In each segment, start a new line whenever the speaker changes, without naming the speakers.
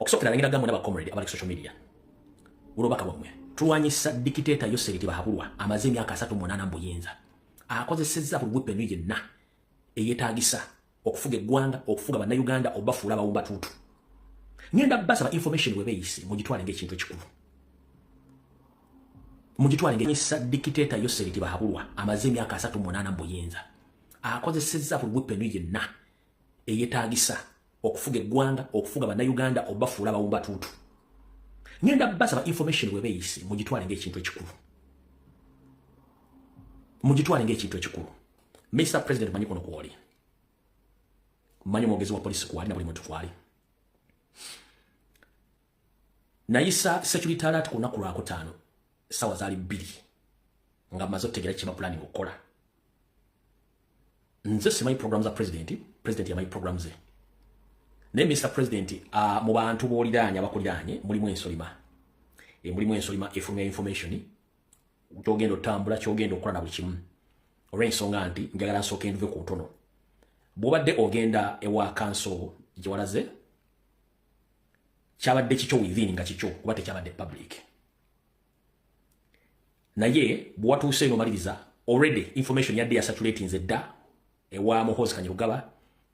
okusokera ngira gamwe n'aba comrade abali social media ulobaka bamwe tulwanyisa dictator Yoseri Tibahabulwa amaze emyaka 38 mbuyinza akozesezza buli weapon yenna eyetaagisa okufuga eggwanga okufuga bannayuganda obafuula bawumba tutu ngenda basaba information webeyise mugitwale ng'ekintu ekikulu mugitwale ng'enyisa dictator Yoseri Tibahabulwa amaze emyaka 38 mbuyinza akozesezza buli weapon yenna eyetaagisa okufuga eggwanga okufuga bannayuganda obafuula bawumba tutu ngenda basaba information webeyise mugitwale ng'ekintu ekikulu mugitwale ng'ekintu ekikulu Mr. President manyi kono kwoli manyi mwogezi wa polisi kwali na buli muntu kwali nayisa security alert ku lunaku lwa kutaano sawa zaali 2 nga maze otegera kiba planning okukola nze simanyi program za president yamanyi program ze naye Mr. President mu bantu booliraanye abakuliraanye mulimu ensolima efulumya information kyogenda otambula kyogenda okukola na buli kimu olw'ensonga nti njagala nsooka enduve ku ntono bw'obadde ogenda ewa kanso gye walaze kyabadde kikyo within nga kikyo kuba tekyabadde public naye bw'watuuse n'omaliriza already information yadde yasaturatinze dda ewa Muhoozi Kanyarugaba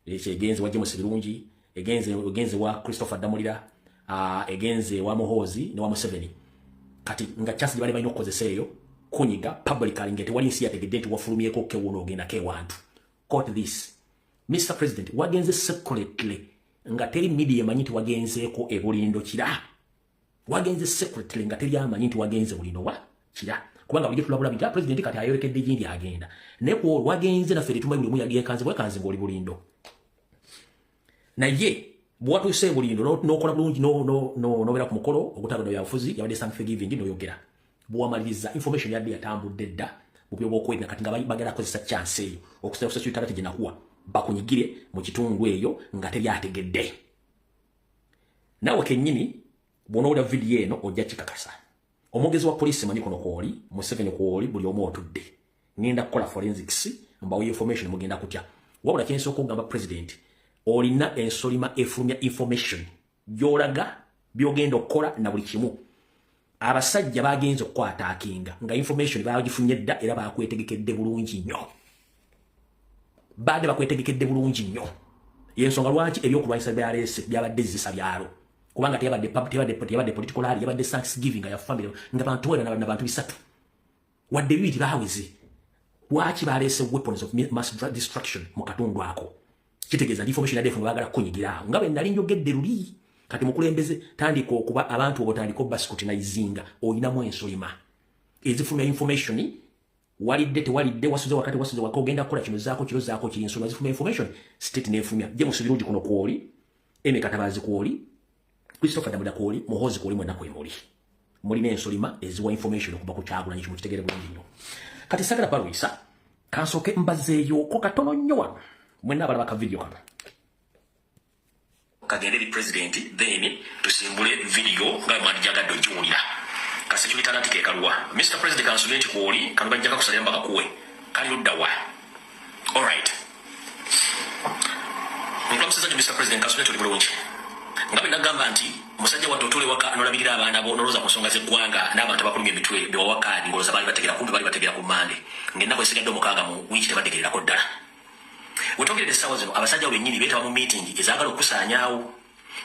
egenze wa James Birungi egenze wa Christopher Damulira egenze wa Muhoozi ne wa Museveni kati nga kyasi bali balina okukozesa eyo kunyiga publicly ngete wali nsi yategedde nti wafulumyeko kewuno ogenda kewantu quote this Mr. President wagenze secretly nga teri media emanyi nti wagenzeeko ebulindo kira wagenze secretly nga teri amanyi nti wagenze bulindo wa kira kubanga buli tulabula bita president kati ayolekedde jindi agenda neko wagenze na feri tumanyi mu yagekanze bwekanze ngoli bulindo naye bwatuse bulindo nokola bulungi nobera ku mukolo ogutagano yafuzi yabade thanksgiving noyogera bwamaliriza information yadde yatambudde dda mubyo bokwenda kati nga bagera kozesa chance eyo okusema security alert ginakuwa bakunyigire mu kitundu eyo nga teri ategedde nawe kennyini bw'onowulira video eno ojja kikakasa omwogezi wa polisi manyi kono kwoli Museveni kwoli buli omu otudde ngenda kukola forensics mbawo information mugenda kutya wabula kyensooka okugamba president olina ensolima efulumya information gy'olaga byogenda okukola na buli kimu abasajja bagenze okukwata akinga nga information bagifunye dda era bakwetegekedde bulungi nnyo bakwetegekedde bulungi nnyo yensonga lwaki ebyokulwanyisa byalese byabadde zisa byalo kubanga teyabadde political rally yabadde thanksgiving ya family nga bantu wera n'abantu bisatu wadde bibiri bawezi lwaki balese weapons of mass destruction mu katundu ako kitegeeza information yadde efuna bagala kunyigira nga bwe nali njogedde luli kati mukulembeze tandika okuba abantu obotandika obba scrutinizinga oyinamu ensolima ezifulumya information walidde tewalidde wasuze wakati wasuze wakogenda kukola kino zaako kiro zaako kiri ensolima zifulumya information state nefulumya James Birungi kuno kwoli Eme Katabazi kwoli Christopher Damulira kwoli Muhoozi kwoli mwena kwemuli mulina ensolima eziwa information okuba ku Kyagulanyi kimu kitegere bulungi nnyo kati sagala balwisa kansooke mbazeeyo ko katono nnyo wano mwena abalaba ka video kano kagende di president then tusimbule video nga mwandi jagadde ojiwulira kasecurity alert ke kalwa Mr. President consulate kwoli kanu bajjaka kusalira mbaka kuwe kali luddawa all right mukwamusiza Mr. President consulate oli bulungi ngabe nagamba nti musajja watotole waka nolabirira abaana bo noloza ku nsonga z'eggwanga n'abantu abakulumya emitwe bewawakadi ngoloza bali bategera kumbi bali bategera ku mande ngenda kwesigadde omukaaga mu wiiki tebategererako ddala wetwogeredde essaawa zino abasajja bennyini beetaba mu meeting ezaagala okusaanyaawo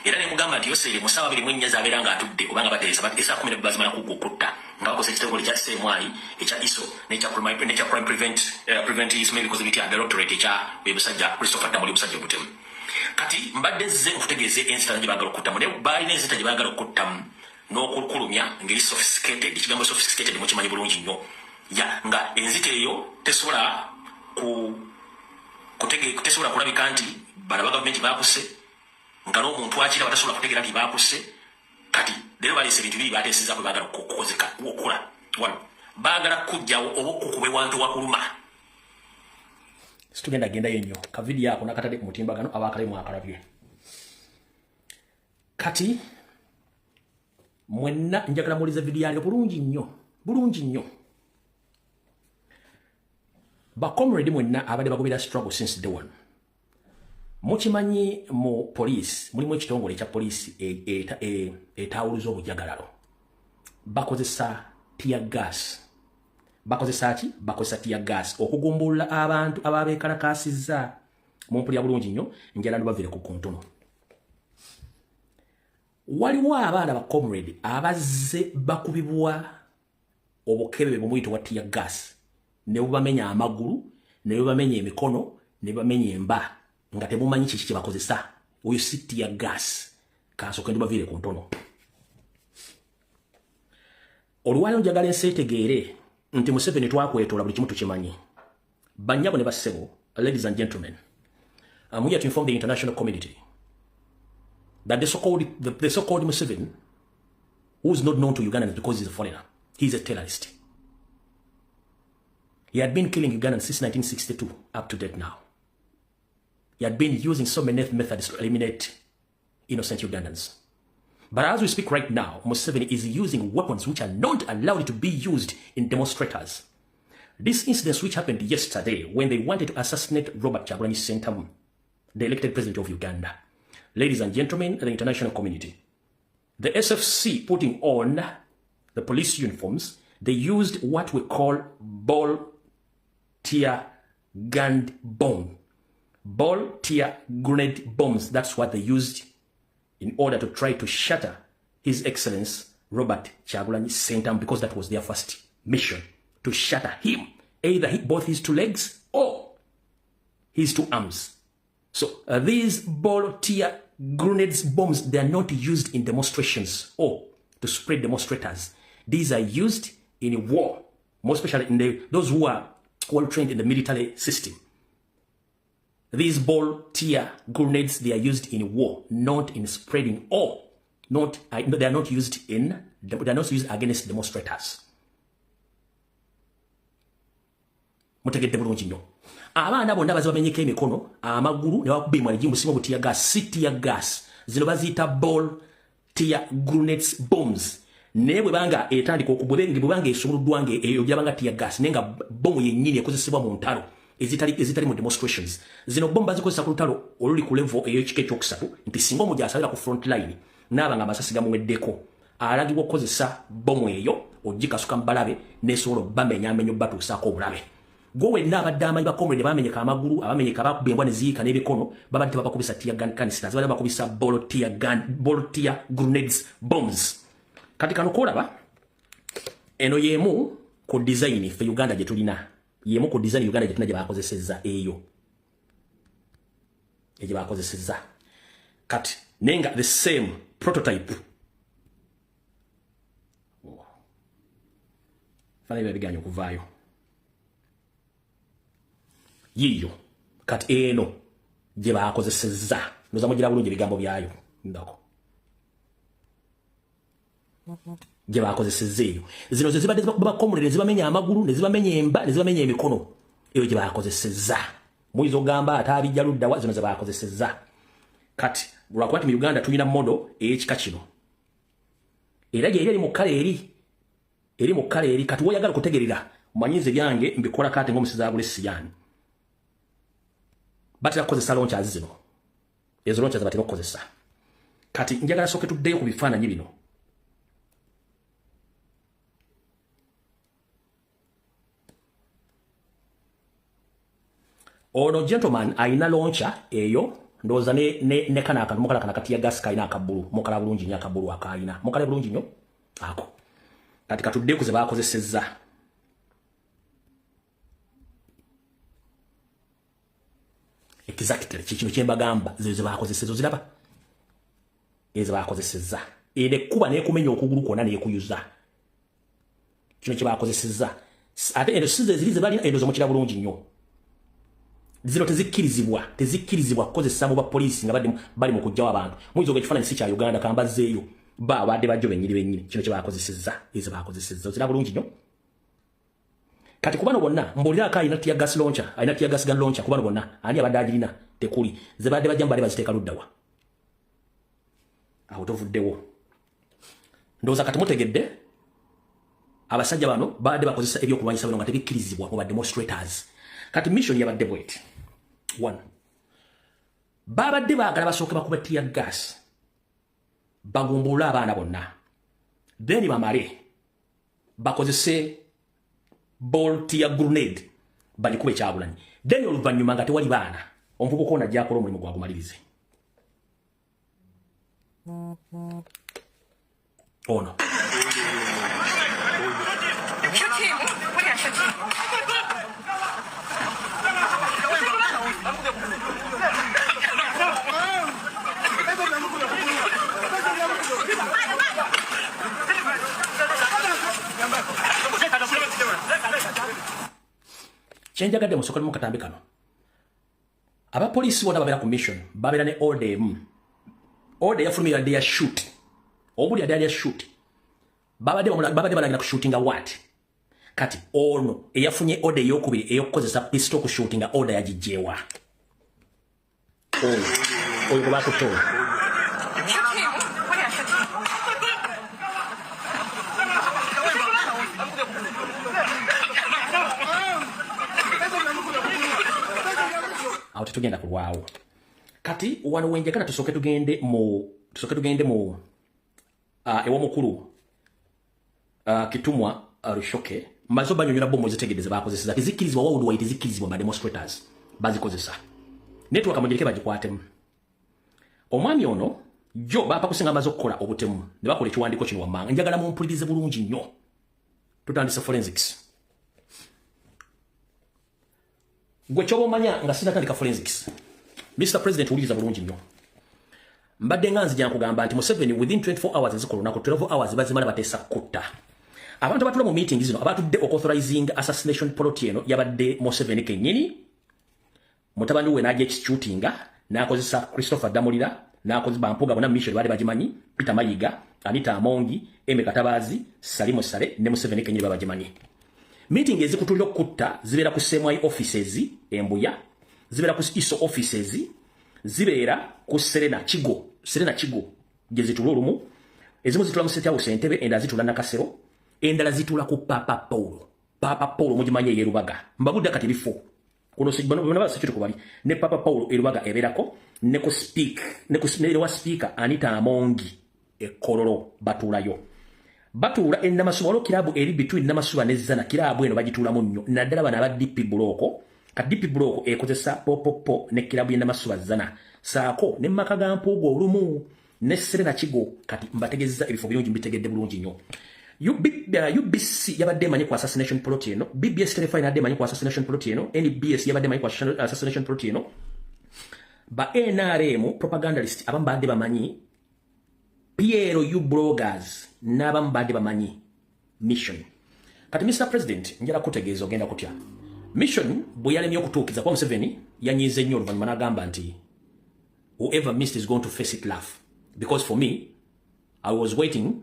era ne mugamba nti Yoseri mu ssaawa 24 z'abeera ng'atudde obanga bateesa essaa 12 bazimala kugukutta nga bakosa ekitongole ekya CMI ekya ISO n'ekya Crime Prevent Ismail Kozibiti and Directorate ekya musajja Christopher Damuli musajja omutemu kati mbadde nze okutegeeza ensita gye baagala okuttamu naye baalina ensita gye baagala okuttamu n'okukulumya ngeri sophisticated ekigambo sophisticated mukimanyi bulungi nnyo nga enzita eyo tesobola tesobola kulabika nti bano ba gavumenti baakuse nga n'omuntu akira batasobola kutegeera nti baakuse kati leero baleese ebintu biri bateeseza kwe baagala okukozeka okukola wano baagala kujjawo oba okukuba ewantu wakuluma situgenda gendayo nnyo ka video ako nakatadde ku mutimbagano abaakalemu akalabye kati mwenna njagala muwuliza video yange bulungi nnyo bakomredi mwenna abadde bagobera struggle since day one mukimanyi mu police mulimu ekitongole ekya police etawuluza obujagalalo bakozesa tear gas bakozesa ki bakozesa tear gas okugumbulula abantu ababekalakasizza mu mpulya bulungi nnyo njala ndubavire ku kontono waliwo abaana ba comrade abazze bakubibwa obukebe bumuyito wa tear gas ne bubamenya amagulu ne bubamenya emikono ne bubamenya emba nga tebumanyi kiki kye bakozesa oyo si tear gas kasooke ndubavire ku ntono olwali njagala ensi etegeere nti Museveni twakwetoola buli kimu tukimanyi bannyabo ne bassebo ladies and gentlemen I'm here to inform the international community that the so-called Museveni, who is not known to Ugandans because he's a foreigner, he's a terrorist. He had been killing Ugandans since 1962 up to date now. He had been using so many methods to eliminate innocent Ugandans. But as we speak right now, Museveni is using weapons which are not allowed to be used in demonstrators. This incident which happened yesterday when they wanted to assassinate Robert Kyagulanyi Ssentamu, the elected president of Uganda. Ladies and gentlemen, the international community, the SFC putting on the police uniforms, they used what we call ball tear gun bomb. Ball tear grenade bombs. That's what they used in order to try to shatter His Excellency Robert Kyagulanyi Ssentamu, because that was their first mission, to shatter him, either hit both his two legs or his two arms. So these ball tear grenades, bombs, they are not used in demonstrations or to spread demonstrators. These are used in war, more especially in those who are well trained in the military system. These ball tear grenades, they are used in war, not in spreading or they are not used against demonstrators. Mutegedde bulungi nnyo. Abaana bonna bazibamenyeko emikono amagulu ne bakubimwa ejimbu simo tear gas, si tear gas. Zino baziyita ball tear grenades bombs. Ne bwe banga etandika okubanga esumuluddwa eyo gyabanga tear gas nenga bomu yennyini ekozesebwa mu ntalo ezitali mu demonstrations. Zino bomba bazikozesa ku lutalo oluli ku level ey'ekika ekyokusatu nti singa omuja asalira ku front line n'abanga amasasi gamuweddeko alagibwa okukozesa bomu eyo ogikasuka mu balabe n'esobola obbamenya amenyo batuusaako obulabe. Gwe n'abadde amanyi bakomrade bamenyeka amagulu abamenyeka bakubye embwa ne ziyiika n'ebikono babadde babakubisa tear gun canisters babadde bakubisa ball tear grenades bombs. Kati kano kolaba eno yemu ku design fe Uganda gye tulina yemu ku design Uganda gye tulina gye bakozesezza eyo gye bakozesezza kati nenga the same prototype fana biganyo kuvaayo yiyo kati eno gye bakozesezza noza mugira bulungi ebigambo byayo ndako gye bakozesezza eyo zino ze zibadde bakomrade zibamenya amagulu ne zibamenya emba ne zibamenya emikono eyo gye bakozesezza muizo gamba atabijja ludda zino ze bakozesezza kati lwakwati mu Uganda tulina modo ey'ekika kino era gye eri mu kkala eri mu kkala eri kati woyagala kutegerera manyinze byange mbikola kati ng'omusiza bulesi yani batira kukozesa launchers zino ezo launchers batira kukozesa kati njagala soke tuddeyo ku bifaananyi bino ono gentleman aina launcher eyo ndoza ne kana akantu mukala kana kati ya gas kaina akabulu mukala bulungi nya akabulu akaina mukala bulungi nnyo ako kati katudde kuze bakozesezza exactly kikino kyembagamba ze bakozesezza ziraba eze bakozesezza ede kuba ne kumenya okugulu kona ne kuyuza kino kye bakozesezza ate eno size zilize bali eno zo mukira bulungi nnyo zino tezikirizibwa kukozesa mu bapolisi nga bali mu kujjawo abantu muizo gekifaananyi si kya Uganda kambazeeyo babadde bajjo bennyini kino kye bakozesezza eze bakozesezza zira bulungi nnyo kati kubano bonna mbulira akayina tear gas launcher ayina tear gas gun launcher kubano bonna ani abadde agirina tekuli zibadde bajja mbali baziteeka luddawa awo tovuddewo ndowooza kati mutegedde abasajja bano badde bakozesa ebyokulwanyisa bino nga tebikkirizibwa mu bademonstrators kati mission yabadde bweti 1 babadde baagala basooke bakuba tear gas bagumbulula abaana bonna then bamale bakozese ball tear grenade balikuba ekyagulanyi then oluvannyuma nga tewali baana omuvubuka ono ajja akola omulimu gwagumalirize ono kyenjagadde musokole mukatambi kano abapoliisi bona babeera ku mission babeera ne order emu order yafulumira dde ya shoot obuli yadde ya shoot babadde balagira ku shootinga what kati ono eyafunye order eyokubiri eyokukozesa pistol ku shootinga order yagijjeewa oyo kubakutola awo tetugenda kulwawo kati wano wenjagala tusooke tugende mu ew'omukulu Kitumwa Rushoke mazo banyonyola bomu zitegedeze bakozesa tezikkirizibwa worldwide tezikkirizibwa ba demonstrators bazikozesa network amugirike bagikwatemu omwami ono jo bapa kusinga amazo okukola obutemu ne bakola ekiwandiko kino wammanga njagala mumpulirize bulungi nnyo tutandise forensics gwe kyoba omanya nga sinatandika forensics Mr. President uliza bulungi nnyo mbadde nga nzija nkugamba nti Museveni within 24 hours ezikola olunaku 12 hours bazimala bateesa kutta abantu abatula mu meeting zino abatudde authorizing assassination plot eno yabadde Museveni kennyini mutabani we n'ajja executinga n'akozesa Christopher Damulira n'akozesa bampuga bona mission bali bagimanyi Peter Mayiga Anita Amongi Eme Katabazi Salimu Sale ne Museveni kennyini babagimanyi meeting ezikutulira okutta zibeera ku CMI offices Embuya zibeera ku ISO offices zibeera ku Serena Chigo gye zitula olumu ezimu zitula mu State House Entebbe endala zitula Nakasero endala zitula ku Papa Paulo mugimanye ye Rubaga mbabudde kati bifo kuno sibona baba sikitu kubali ne Papa Paulo e Rubaga eberako ne ku speaker Anita Amongi ekololo batulayo batula enamasuba kilabu eri between namasuba ne Zana kilabu eno bagitula munnyo naddala bana ba DP Buloko ka DP Buloko ekozesa popopo ne kilabu enamasuba Zana saako ne makaga mpugo olumu ne Serena Chigo kati mbategezza ebifo birungi mbitegedde bulungi nnyo UBC yabadde manyi ku assassination plot eno BBS Telefine yabadde manyi ku assassination plot eno NBS yabadde manyi ku assassination plot eno ba NRM propagandalist abamu badde bamanyi Piero you bloggers n'abamu badde bamanyi mission kati Mr. President njala kutegeeza ogenda kutya mission bwe yalemye okutuukiza kwa Museveni yanyize nnyo oluvannyuma n'agamba nti whoever missed is going to face it laugh because for me I was waiting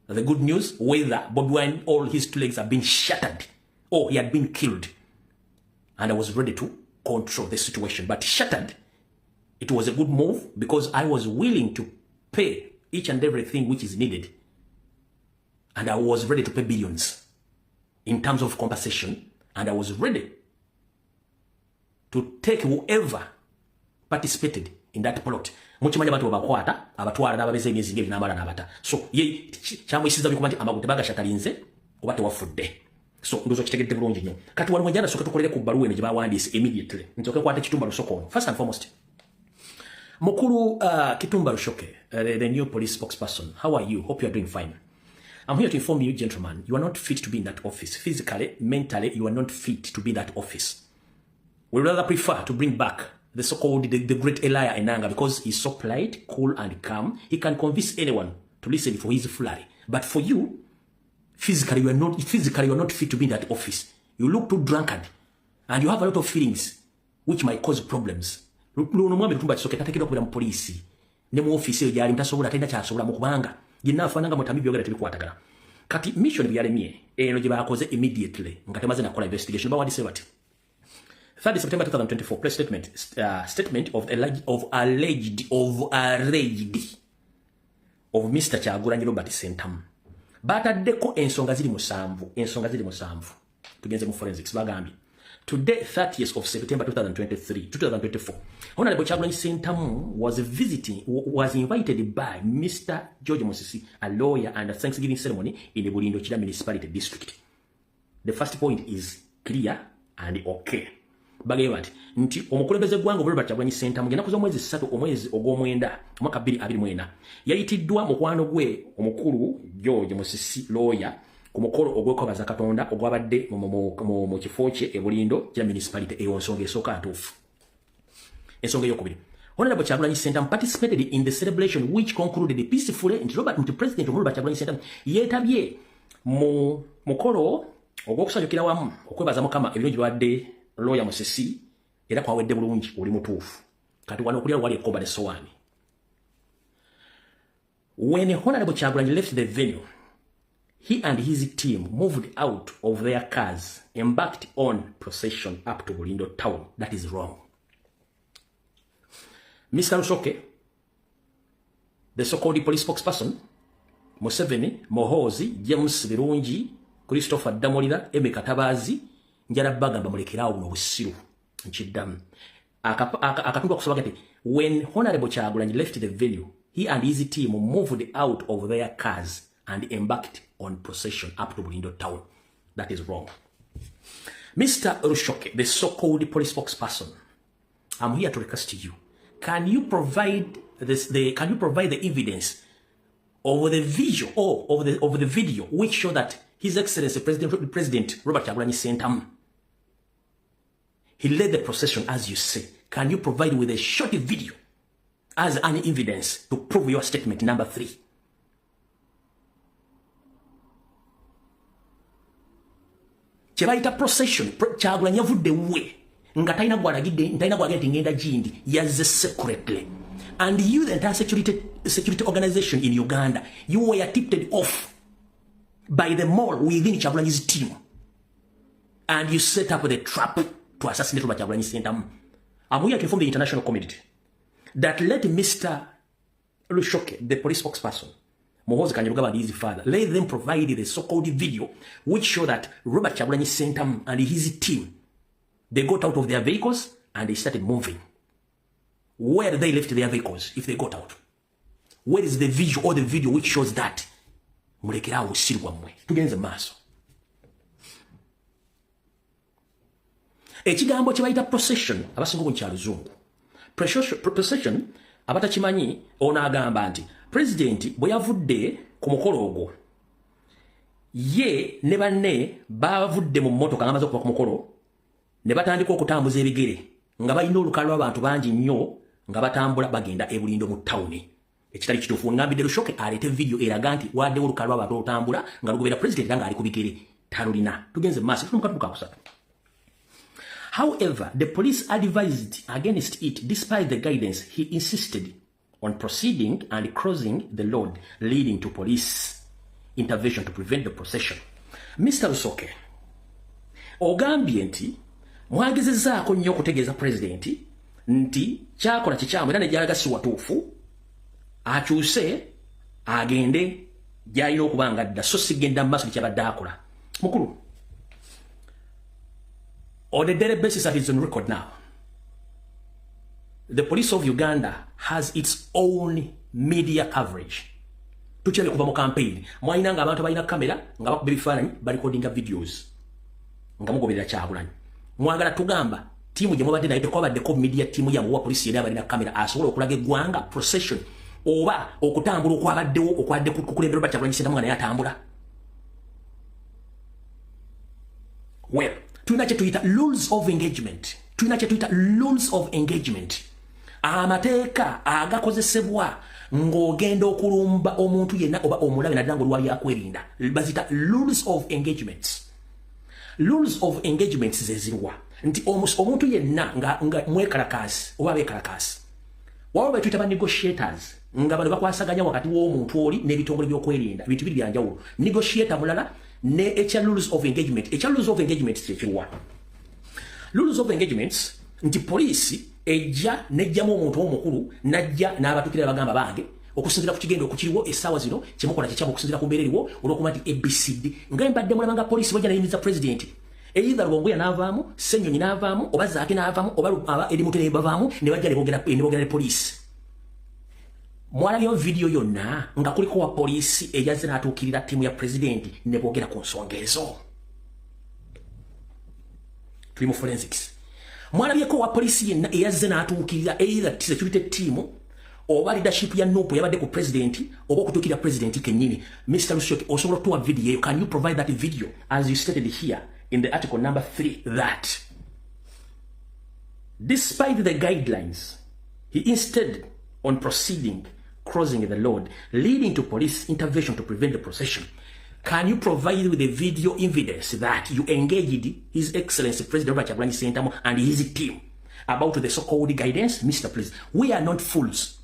the good news whether Bobi Wine all his two legs have been shattered or he had been killed and I was ready to control the situation but shattered it was a good move because I was willing to pay each and everything which is needed and I was ready to pay billions in terms of compensation and I was ready to take whoever participated in that plot muchimanya bantu babakwata abatwala n'ababeze emyezi ngeri n'amala n'abata so ye kyamuyisiza bikumanti amagu tebagashattalinze oba tewafudde so ndozo kitegedde bulungi nnyo kati waliwo njana soke tukolere ku bbaluwa eno gye bawandiise immediately nzoke kwata Kitumba Lusoko ono first and foremost mukulu Kitumba Lushoke the new police spokesperson how are you hope you are doing fine I'm here to inform you gentlemen you are not fit to be in that office physically mentally you are not fit to be in that office we would rather prefer to bring back the so-called the great Elijah Enanga because he's so polite, cool and calm. He can convince anyone to listen for his flattery. But for you, physically you are not fit to be in that office. You look too drunkard and you have a lot of feelings which might cause problems. Nomwami Lutumba Kisoke tatekera okubira mu police ne mu office yali mtasobola tenda kyasobola mu kubanga ginnafananga mutambi byogera tebikwatagala. Kati mission byalemye eno gye bakoze immediately nga temaze nakola investigation bawandise bati 3rd September 2024 press statement of alleged of Mr. Kyagulanyi Robert Sentamu bataddeko ensonga ziri musanvu tugenze mu forensics bagambye Today, 30th of September 2024, Honorable Kyagulanyi Ssentamu was invited by Mr. George Musisi, a lawyer, and a Thanksgiving ceremony in the Bulindo Kira Municipality District. The first point is clear and okay. Bagayewati nti omukulembeze gwango Robert Kyagulanyi Ssentamu genda kuza omwezi 3 omwezi ogw'omwenda omwaka 2024 yayitiddwa mukwano gwe omukulu George Musisi lawyer ku mukolo ogw'okwebaza Katonda ogwabadde mu kifo kye e Bulindo kya municipality ey'ensonga esooka atuufu. Ensonga ey'okubiri, Honorable Kyagulanyi Ssentamu participated in the celebration which concluded peacefully nti President Robert Kyagulanyi Ssentamu yeetabye mu mukolo ogw'okusanyukira wamu okwebaza Mukama ebirungi bibadde lawyer Musisi era kwawedde bulungi oli mutuufu kati wano okulya wali ekkoba ne sowaani. When Honorable Kyagulanyi left the venue, he and his team moved out of their cars, embarked on procession up to Bulindo town. That is wrong. Mr. Lushoke, the so-called police spokesperson, Museveni, Mohozi, James Birungi, Christopher Damolira, Eme Katabazi, njala bagamba mulekerawo buno busiru nchiddamu akatundwa kusaba kati when Honorable Kyagulanyi left the venue, he and his team moved out of their cars and embarked on procession up to Bulindo town. That is wrong. Mr. Lushoke, the so-called police spokesperson, I'm here to request you. Can you provide the evidence of the visual or of the video which show that His Excellency President Robert Kyagulanyi Ssentamu, he led the procession as you say. Can you provide with a short video as an evidence to prove your statement number 3? Chebaita procession, Kyagulanyi yavudde we nga talina gwalagidde ngenda gindi yazze secretly. And you, the entire security organization in Uganda, you were tipped off by the mole within Kyagulanyi's team. And you set up the trap to assassinate Robert Kyagulanyi Ssentamu. I'm here to inform the international community that let Mr. Lushoke, the police spokesperson, Muhoozi Kanyarugaba and his father, let them provide the so-called video which show that Robert Kyagulanyi Ssentamu and his team, they got out of their vehicles and they started moving. Where they left their vehicles if they got out? Where is the visual or the video which shows that? Mulekerawo sirwa mwe. Tugenze maaso. Ekigambo kye bayita procession abasinga ku kyaluzungu. Procession abatakimanyi ono agamba nti president bwe yavudde ku mukolo ogwo ye ne banne bavudde mu mmotoka ngamaze okuva ku mukolo ne batandika okutambuza ebigere nga balina olukalala lw'abantu bangi nnyo nga batambula bagenda e Bulindo mu tawuni. Ekitali kituufu ngambidde Lushoke alete video eraga nti waddewo olukalala lw'abantu olutambula nga lugoberera president era nga ali ku bigere talulina. Tugenze mu maaso tulumuka kusatu. However, the police advised against it despite the guidance. He insisted on proceeding and crossing the road leading to police intervention to prevent the procession. Mr. Lushoke, ogambye nti mwagezezaako nnyo okutegeeza president nti kyakola kikyamu era ne gyalaga si watuufu akyuse agende gyalina okuba nga dda so sigenda mu maaso nekyabadde akola. Mukulu, on a daily basis that is on record now, the police of Uganda has its own media coverage. Tukyali kuva mu campaign mwalina nga abantu balina kamera nga bakuba ebifaananyi barecordinga videos nga mugoberera Kyagulanyi. Mwagala tugamba tiimu gye mubadde naye tekwabaddeko media tiimu yamu wa polisi yali abalina kamera asobola okulaga eggwanga procession oba okutambula okwabaddewo okwadde kukulembera Robert Kyagulanyi Ssentamu nga naye atambula. Well, tulina kye tuyita rules of engagement. Amateeka agakozesebwa ng'ogenda okulumba omuntu yenna oba omulabe naddala ng'olwali akwerinda bazita rules of engagement. Rules of engagement zezirwa nti omuntu yenna nga mwekalakaasi oba beekalakaasi waba betuyita ba negotiators nga bano bakwasaganya wakati w'omuntu oli n'ebitongole by'okwerinda bintu biri byanjawulo. Negotiator mulala ne ekya rules of engagement. Ekya rules of engagement kyekirwa. Rules of engagement nti poliisi ejja nejjamu omuntu omukulu najja n'abatukira bagamba bange okusinzira ku kigendo okukiriwo essaawa zino kyemukola kikyamu okusinzira ku mbeera eriwo olw'okuba nti ABCD nga mbadde mulaba nga poliisi bwejja nayimiza president either Lwongoya n'avaamu, Ssenyonyi n'avaamu, oba Zaake n'avaamu, oba Eddie Mutebi ne bavaamu ne bajja ne boogera ne poliisi. Mwalabyo video yonna nga kuliko wa poliisi eyaze n'atuukirira ttiimu ya pulezidenti ne boogera ku nsonga ezo. Tuli mu forensics. Mwalabyeko wa poliisi yenna eyaze n'atuukirira either security team oba leadership ya NUP yabadde ku pulezidenti oba okutuukirira pulezidenti kennyini. Mr. Lushoke, osobola okutuwa video eyo. Can you provide that video as you stated here in the article number 3 that despite the guidelines, he instead on proceeding crossing the road, leading to police intervention to prevent the procession. Can you provide with a video evidence that you engaged His Excellency President Robert Kyagulanyi Ssentamu and his team about the so-called guidance? Mr. President, we are not fools.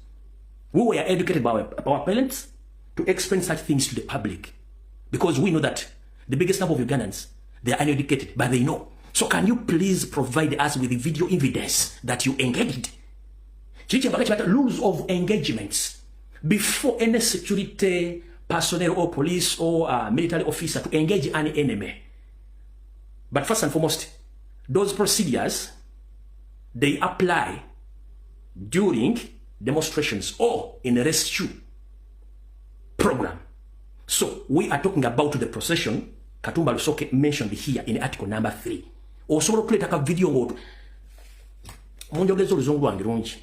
We were educated by our parents to explain such things to the public because we know that the biggest number of Ugandans, they are uneducated, but they know. So can you please provide us with the video evidence that you engaged? Rules of engagements. Before any security personnel or police or military officer to engage any enemy. But first and foremost, those procedures, they apply during demonstrations or in a rescue program. So we are talking about the procession Katumba Lushoke mentioned here in article number 3. Osobola okuleta ka video ngoto. Munjogeza oluzungu lwange lungi.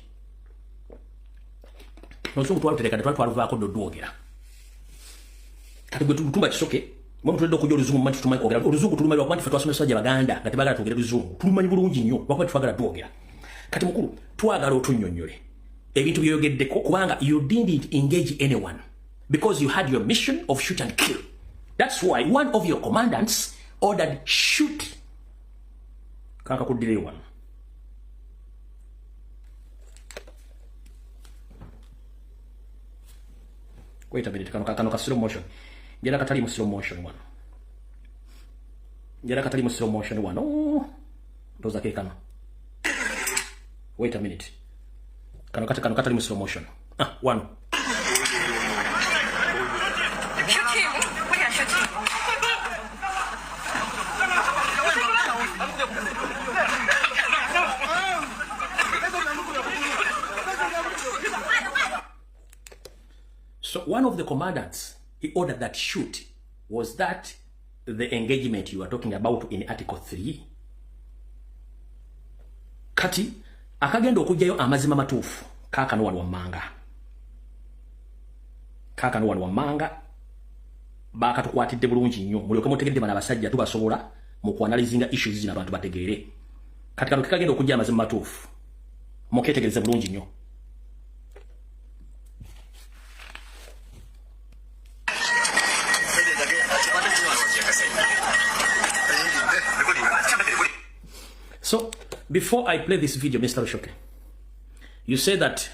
Nozungu twalutereka twaluvako dodwogera. Kati gwe tutumba Kisoke, mwe mutulidde okujja oluzungu mmanyi tutumanyi kwogera. Oluzungu tulumanyi lwakuba twasomesa basajja Baganda nga tebagala twogera luzungu. Tulumanyi bulungi nnyo lwakuba twagala twogera. Kati mukulu, twagala otunnyonnyole ebintu byoyogeddeko kubanga you didn't engage anyone because you had your mission of shoot and kill. That's why one of your commandants ordered shoot. Kaka kudile one. Wait a minute, kano slow motion. Jera katali mu slow motion one. Jera katali mu slow motion one. Oh, those are kano. Wait a minute. Kano katali mu slow motion. One. So one of the commandants, he ordered that shoot. Was that the engagement you are talking about in Article 3? Kati, akagenda okujjayo amazima matuufu. Kaakano wano wammanga. Kaakano wano wammanga. Baakatukwatidde bulungi nnyo. Mulyoke mutegedde bano abasajja tubasobola mu kuanalizinga issues zino abantu bategeere. Kati kano kagenda okujja amazima matuufu. Muketegereze bulungi nnyo. So, before I play this video, Mr. Lushoke, you said that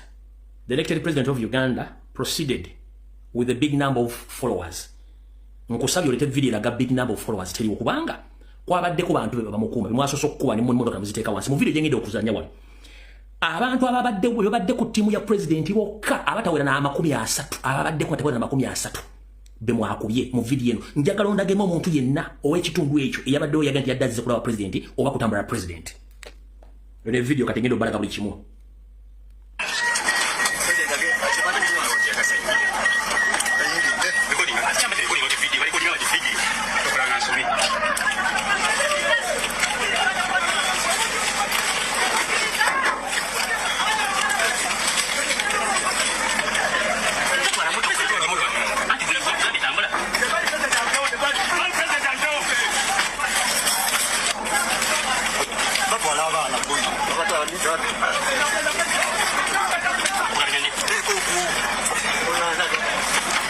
the elected president of Uganda proceeded with a big number of followers. Nkusabye olete video laga big number of followers teri okubanga kwabaddeko bantu bamukumba bimwasoso okukuba ne mmotoka muziteeka wansi mu video gyengedde okuzanya wano. Abantu ababadde ku ttiimu ya president bokka abatawera na 30 ababadde ku atawera na 30 bemwakubye mu video eno. Njagala ondagemo omuntu yenna ow'ekitundu ekyo eyabaddewo yaga nti yaddazze kulaba president oba kutambula president. Eno video kati ngendo balaga buli kimu.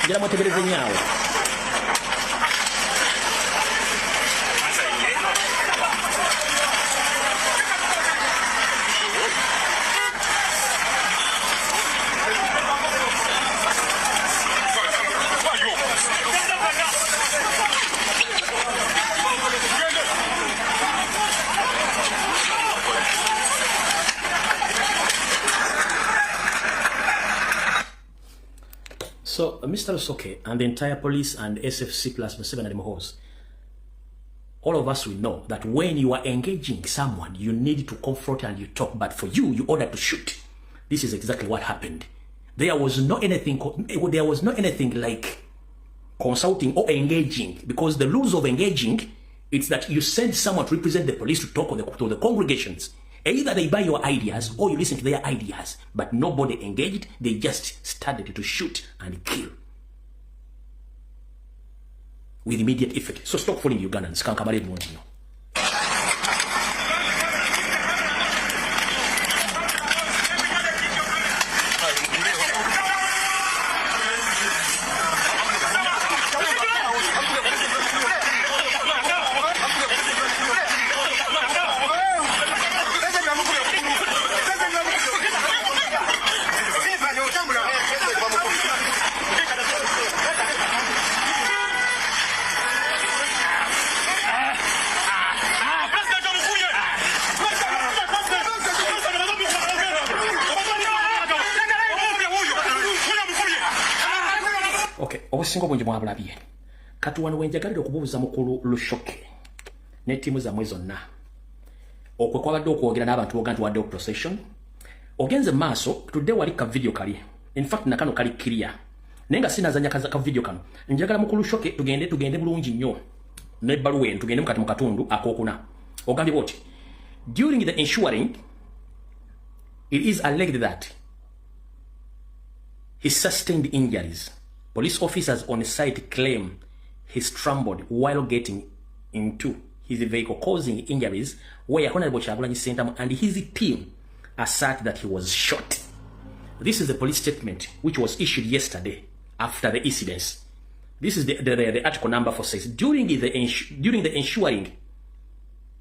Ngira mutegereze nyawo. So, Mr. Lushoke and the entire police and SFC plus 7 animals, all of us will know that when you are engaging someone, you need to confront and you talk. But for you, you order to shoot. This is exactly what happened. There was not anything like consulting or engaging, because the rules of engaging, it's that you send someone to represent the police to talk to the congregations. Either they buy your ideas or you listen to their ideas, but nobody engaged. They just started to shoot and kill with immediate effect. So stop fooling Ugandans. Kankamare Montino. Okay, obusingo bungi mwabulabye. Kati wano wenjagalira okubuuza mukulu Lushoke ne ttiimu zammwe zonna. Okwe kwabadde okwogera n'abantu boga nti waddewo procession. Ogenze maaso, tudde wali ka video kali. In fact, nakano kali clear. Naye nga sinazanya ka video kano. Njagala mukulu Lushoke tugende bulungi nnyo. N'ebbaluwa eno tugende mukati mu katundu akookuna. Ogambye bw'oti. During the ensuring, it is alleged that he sustained injuries. Police officers on site claim he stumbled while getting into his vehicle, causing injuries, where Honorable Kyagulanyi Ssentamu and his team assert that he was shot. This is the police statement which was issued yesterday after the incidents. This is the article number 46. During the ensuring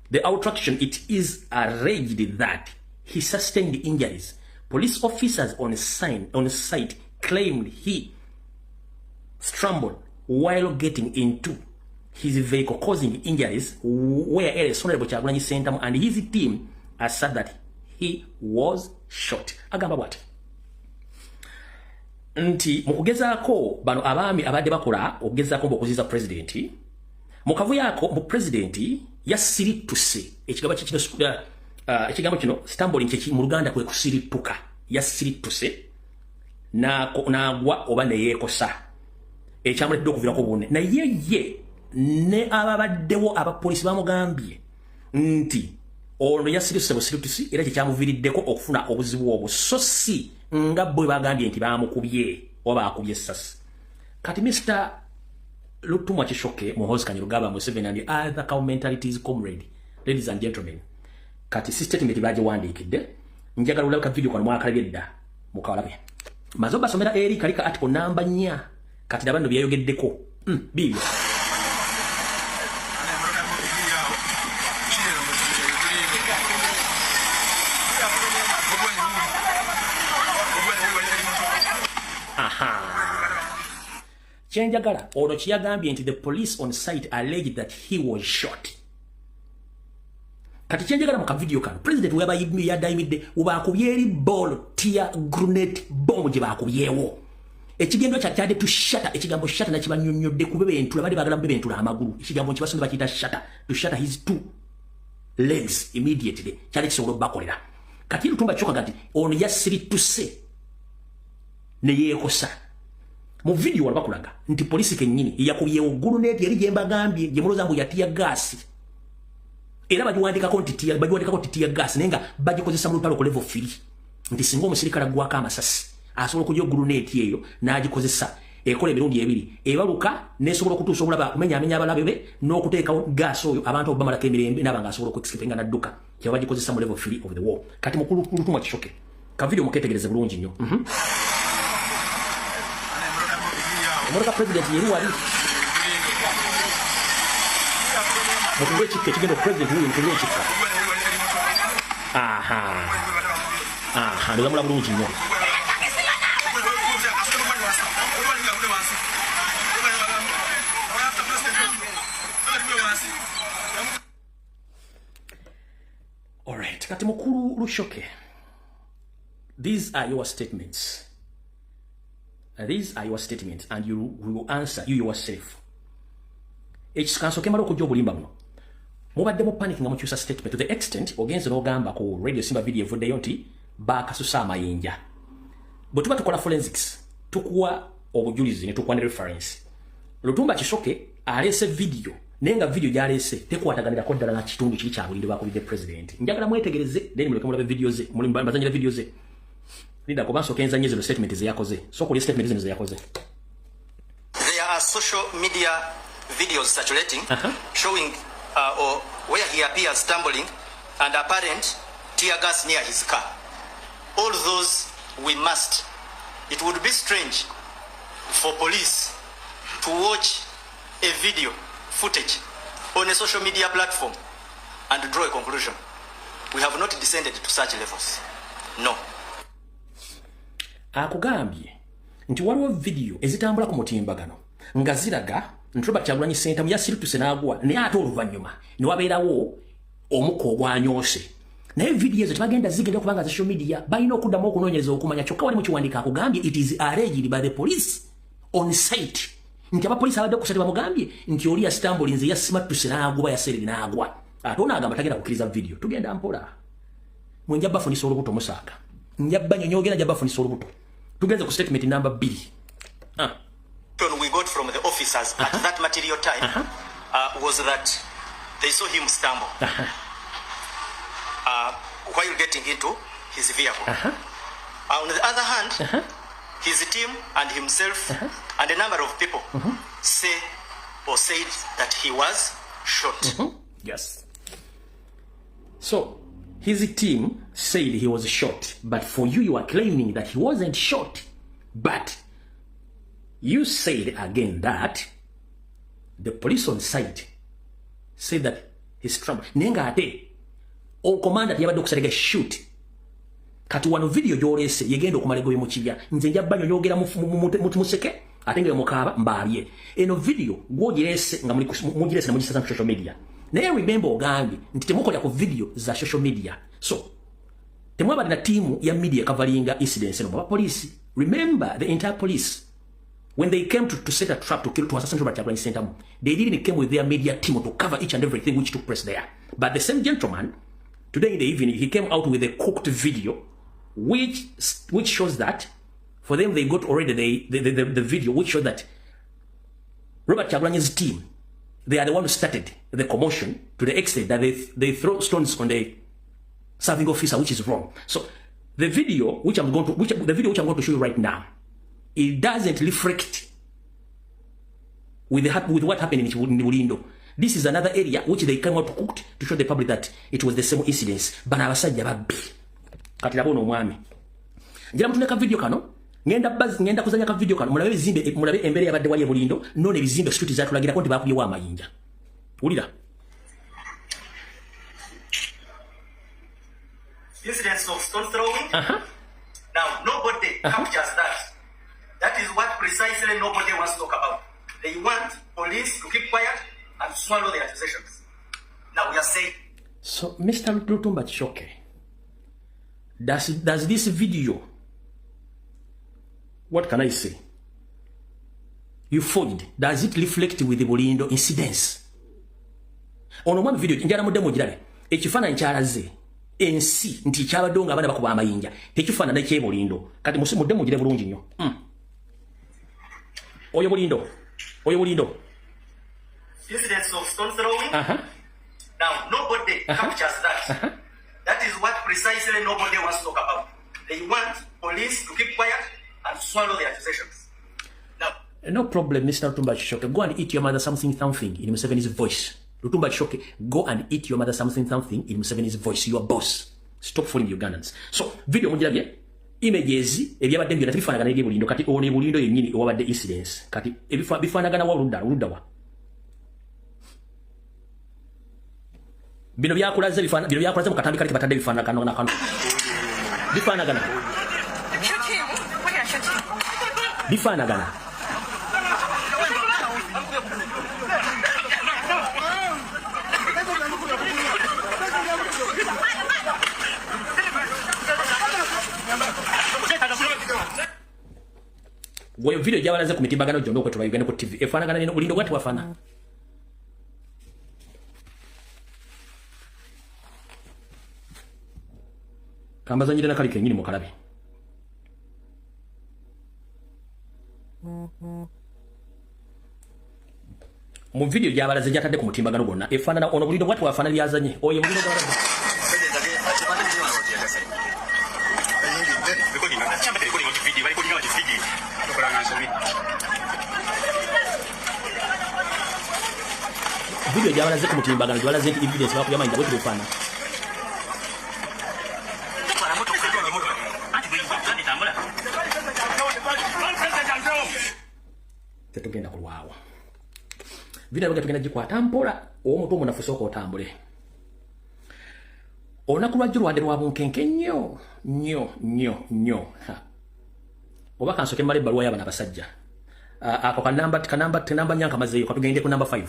the outtraction, it is alleged that he sustained injuries. Police officers on site claimed he stumbled while getting into his vehicle, causing injuries, whereas Honorable Kyagulanyi Ssentamu and his team assert that he was shot. Agamba what? Nti mukugezaako bano abaami abadde bakola okugezaako okuziza president mukavuyaako mu president yasirituse ekigambo kino stumbling mu Luganda kwe kusirituka, yasirituse n'agwa oba ne yeekosa ekyamuledde okuviirako obune. Naye ye ne ababaddewo abapoliisi bamugambye nti ono yasirituse busiritusi era kyekyamuviiriddeko okufuna obuzibu obwo, so si nga bwe bagambye nti bamukubye oba akubye essasi. Kati Mr. Lutumwa Kishoke, Muhoozi Kainerugaba, Museveni and other commentarities comrade, ladies and gentlemen, kati si statement bagiwandiikidde, njagala olabika video kwano mwakalabye dda mukawalabye. Maze basomera eri kalika article namba 4 kati nabantu byayogeddeko biibyo. Chenjagala ono kiyagambye nti the police on site alleged that he was shot. Kati chenjagala muka video kano president weba yadayimidde ubakubye eri ball tear grenade bomb gye bakubyewo. Ekigendo kyade to shatter, ekigambo shatter na kibanyonyodde kubebe entula bali bagala mbebe entula amagulu. Ekigambo kibasonde bakita shatter, to shatter his two legs immediately. Kyali kisobola bakolera. Kati Lutumba choka gati ono yasirituse ne yeekosa. Mu video walabakulaga nti polisi kennyini yakubyewo grenade yali gye mbagambye gye muloza mbu yatia gas. Era bagiwandikako nti tear gas naye nga bagikozesa mu lutalo ku level 3 nti singa omusirikale gwako amasasi asobola okujja grenade eyo n'agikozesa ekola emirundi ebiri ebaluka n'esobola okutuusa obulaba kumenyaamenya abalabe be n'okuteekawo gas oyo abantu obamalako emirembe n'abanga asobola okuexcapinga n'adduka kyeba bagikozesa mu level 3 of the war. Kati mukulu Lutumwa Kishoke ka video muketegereze bulungi nnyo. Omoloka president yeri wali mukuwe chike kigendo president huyu nkuwe chika. Ndoza mula bulungi nnyo. Alright, kati mukulu Lushoke, these are your statements. These are your statements and you will answer you yourself. Ekikanso kemala okujja obulimba buno. mubadde mu panic nga mukyusa statement to the extent ogenze n'ogamba ku Radio Simba video evuddeyo nti baakasusa amayinja. Bwe tuba tukola forensics tukuwa obujulizi ne tukuwa ne reference. Lutumba Kishoke aleese video nenga video gyaleese tekwataganirako ddala na kitundu kiri kya bulindo bakulidde president. Njagala mwetegereze then muleke mulabe video ze mbazanyira video ze. Linda kubanso kenza nyezo statement ze yakoze. So kuli statement ze yakoze.
There are social media videos circulating showing or where he appears stumbling and apparent tear gas near his car. All those we must. It would be strange for police to watch a video footage on a social media platform and draw a conclusion. We have not descended to such levels. No.
Akugambye nti waliwo video ezitambula ku mutimbagano nga ziraga Robert Kyagulanyi Ssentamu yasirutuse n'agwa naye ate oluvannyuma ne wabeerawo omuko ogwanyose. Naye video ezo tebagenda zigenda kubanga za social media balina okuddamu okunoonyereza okumanya kyokka wali mu kiwandiiko akugambye it is alleged by the police on site. Nti abapoliisi abadde kusatu bamugambye nti oli yasitambulinze yasimatuse n'agwa yaserere n'agwa. Ate onagamba tagenda kukkiriza video. Tugenda mpola. Mwenja bafunisa olubuto musaaga. Njabba nyonyogera njabba bafunisa olubuto. Tugenze ku statement number 2.
We got from the officers at that material time was that they saw him stumble while getting into his vehicle. On the other hand, his team and himself and a number of people said that he was shot.
Yes. So his team said he was shot, but for you, you are claiming that he wasn't shot. But you said again that the police on site said that he's trouble. Nenga ate, o commander yabadde okuserega shoot. Kati wano video gyolese yegenda okumalego yemukibya. Nze njabba nyonyogera museke ate nga mukaaba mbaabye. Eno video gwogirese nga mugirese na mugisa social media. Naye remember ogambye nti temukolya ku video za social media. So temwabadde na timu ya media covering incidents no police. Remember the entire police when they came to set a trap to kill to assassinate Robert Kyagulanyi Ssentamu, they didn't come with their media team to cover each and everything which took place there. But the same gentleman today in the evening he came out with a cooked video which shows that for them they got already the video which showed that Robert Kyagulanyi's team, they are the one who started the commotion to the extent that they throw stones on the serving officer, which is wrong. So the video which I'm going to show you right now, it doesn't reflect with what happened in Bulindo. This is another area which they came out cooked to show the public that it was the same incidents. Bana abasajja babbi. Kati labo no mwami. Njira mtuneka video kano. Ngenda kuzanya ka video kano. Mulabe embere yabadde wali Bulindo. None bizimbe street za tulagira konti bakubye wa amayinja. Ulira.
Incidents of stone throwing. Now nobody captures that. That is what precisely nobody wants to talk about. They want police to keep quiet and swallow the accusations. Now we are saying.
So, Mr. Lutumba Kishoke, does this video, what can I say? You forged. Does it reflect with the Bulindo incidents? On one video, njala mudde mugirabe. Ekifaananyi kyalaze ensi nti kyabadonga abaana bakuba amayinja. Tekifaanana n'ekye Bulindo. Kati mudde mugire bulungi nnyo. Oyo Bulindo.
Incidents of stone throwing. Now nobody captures that. That is what precisely nobody wants to talk about. They want police to keep quiet and swallow the accusations. Now,
no problem, Mr. Lutumba Kishoke. Go and eat your mother something in Museveni's voice. Lutumba Kishoke, go and eat your mother something in Museveni's voice. You are boss. Stop fooling Ugandans. So, video mujirabye. Images ebyabadde byonna tebifaanagana n'ebye Bulindo kati ono Bulindo yennyini owabadde incidents kati bifaanagana wa oludda wa bino byakulaze mu katambi kali kebatadde bifaanagana Gwe video gyabalaze ku mitimbagano gyonna okwetuba Uganda ku TV efaanagana n'eno Bulindo bwati wafana Kambazanyire na kali kenyini mukalabe. Mu video gyabalaze gyatadde ku mutimbagano gonna efaanana ono bulindo bwatu wafaana byazanye oyo bulindo gwabalaze video gyabalaze ku mutimbagano gyabalaze nti evidence bakuyamanya bwe tufaana tetugenda kulwawa video bwe tugenda jikwata mpola omuntu omunafu soko otambule onakulwa juru wande rwa bunkenke nyo oba kansoke male balwa yaba nabasajja ako kanamba nyanka mazeyo katugende ku number 5.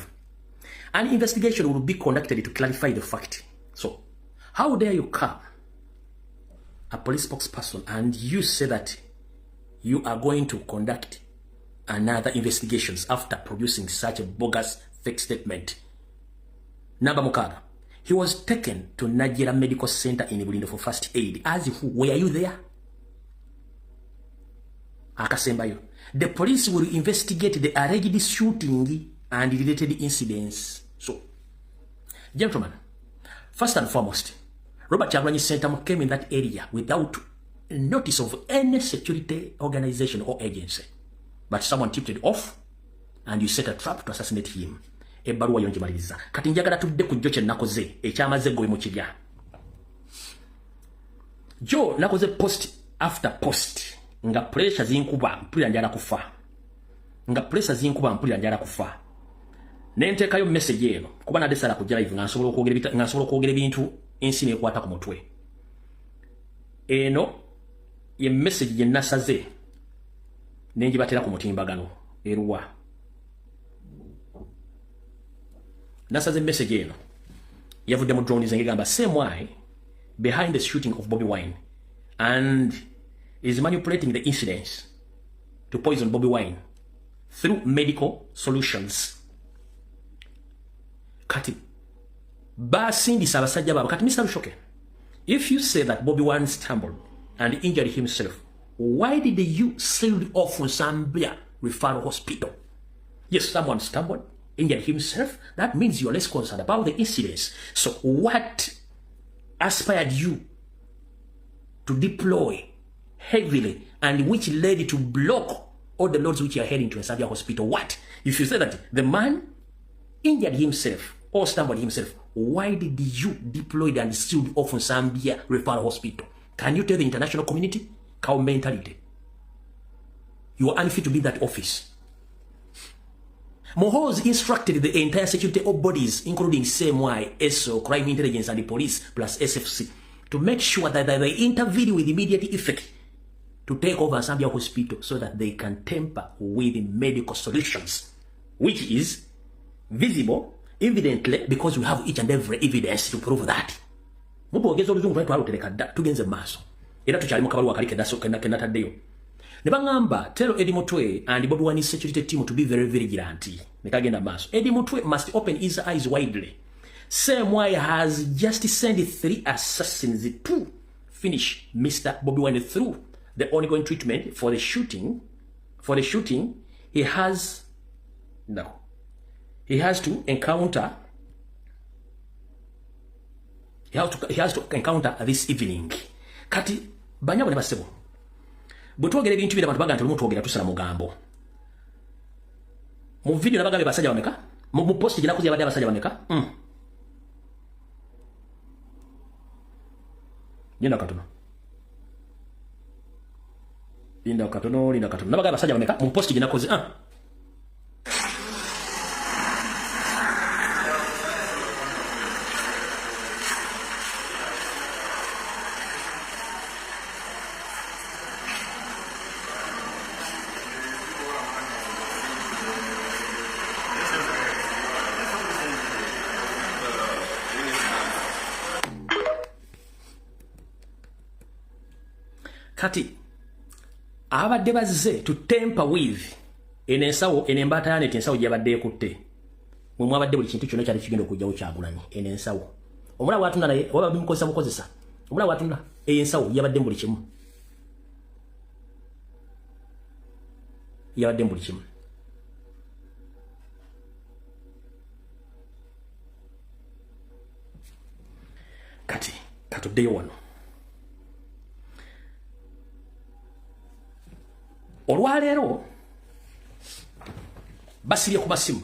An investigation will be conducted to clarify the fact. So how dare you come a police spokesperson and you say that you are going to conduct another investigations after producing such a bogus fake statement. Number Mukaga. He was taken to Nigeria Medical Center in Bulindo for first aid. As who? Were you there? Akasembayo. The police will investigate the alleged shooting and related incidents. So, gentlemen, first and foremost, Robert Kyagulanyi Ssentamu came in that area without notice of any security organization or agency. But someone tipped it off, and you set a trap to assassinate him. Ebbaluwa yongimaliriza. Kati njagala tudde ku Joe kye nakoze ekyamaze gwe mu kibya. Joe nakoze post after post nga pressure zinkuba mpulira njala kufa. Nga pressure zinkuba mpulira njala kufa. Nentekayo message eno kuba na desala kujja live nga nsobola okwogera ebintu ensi nekwata ku mutwe. Eno ye message gye nasaze nenjibatera ku mutimbagano eruwa. Nasaze message eno yavudde mu drone zengegamba same way behind the shooting of Bobby Wine and is manipulating the incidents to poison Bobby Wine through medical solutions. Kati basindisa abasajja babo kati Mr. Rushoke, if you say that Bobby Wine stumbled and injured himself, why did you send off from Zambia referral hospital? Yes, someone stumbled, injured himself. That means you're less concerned about the incidents. So what aspired you to deploy heavily and which led to block all the roads which are heading to Zambia hospital? What? If you say that the man injured himself or stumbled himself, why did you deploy and shield off from Zambia referral hospital? Can you tell the international community? Cow mentality. You are unfit to be in that office. Mohoz instructed the entire security bodies, including CMY, SO, Crime Intelligence and the police, plus SFC, to make sure that they intervene with immediate effect to take over Zambia hospital so that they can tamper with the medical solutions, which is visible, evidently, because we have each and every evidence to prove that. Mupogeza oluzungu twali tuteleka tugenze maaso. Era tukyali mu kabaluwa kali kenataddeyo. Ne bangamba tell Eddie Mutwe and Bobby Wine security team to be very vigilant. Ne kagenda maaso. Eddie Mutwe must open his eyes widely. Same way has just sent 3 assassins to finish Mr. Bobby Wine through the ongoing treatment for the shooting. For the shooting, he has to encounter this evening. Kati banyabo ne basebo. Butwogera ebintu bira abantu baganta lumutwogera tusala mugambo. Mu video nabagambe basajja bameka? Mu post gina kuzi abadde basajja bameka? Linda katono. Nabagambe basajja bameka? Mu post gina kuzi Kati abadde bazze to temper with enensawo enembata yane tensawo gyabadde ekutte mwe mwabadde buli kintu kyonna kyali kigenda okujjawo Kyagulanyi enensawo omulaba watunda naye waba bimukozesa omulaba watunda ensawo yabadde buli kimu yabadde buli kimu kati katuddeyo wano olwaleero basirye ku masimu.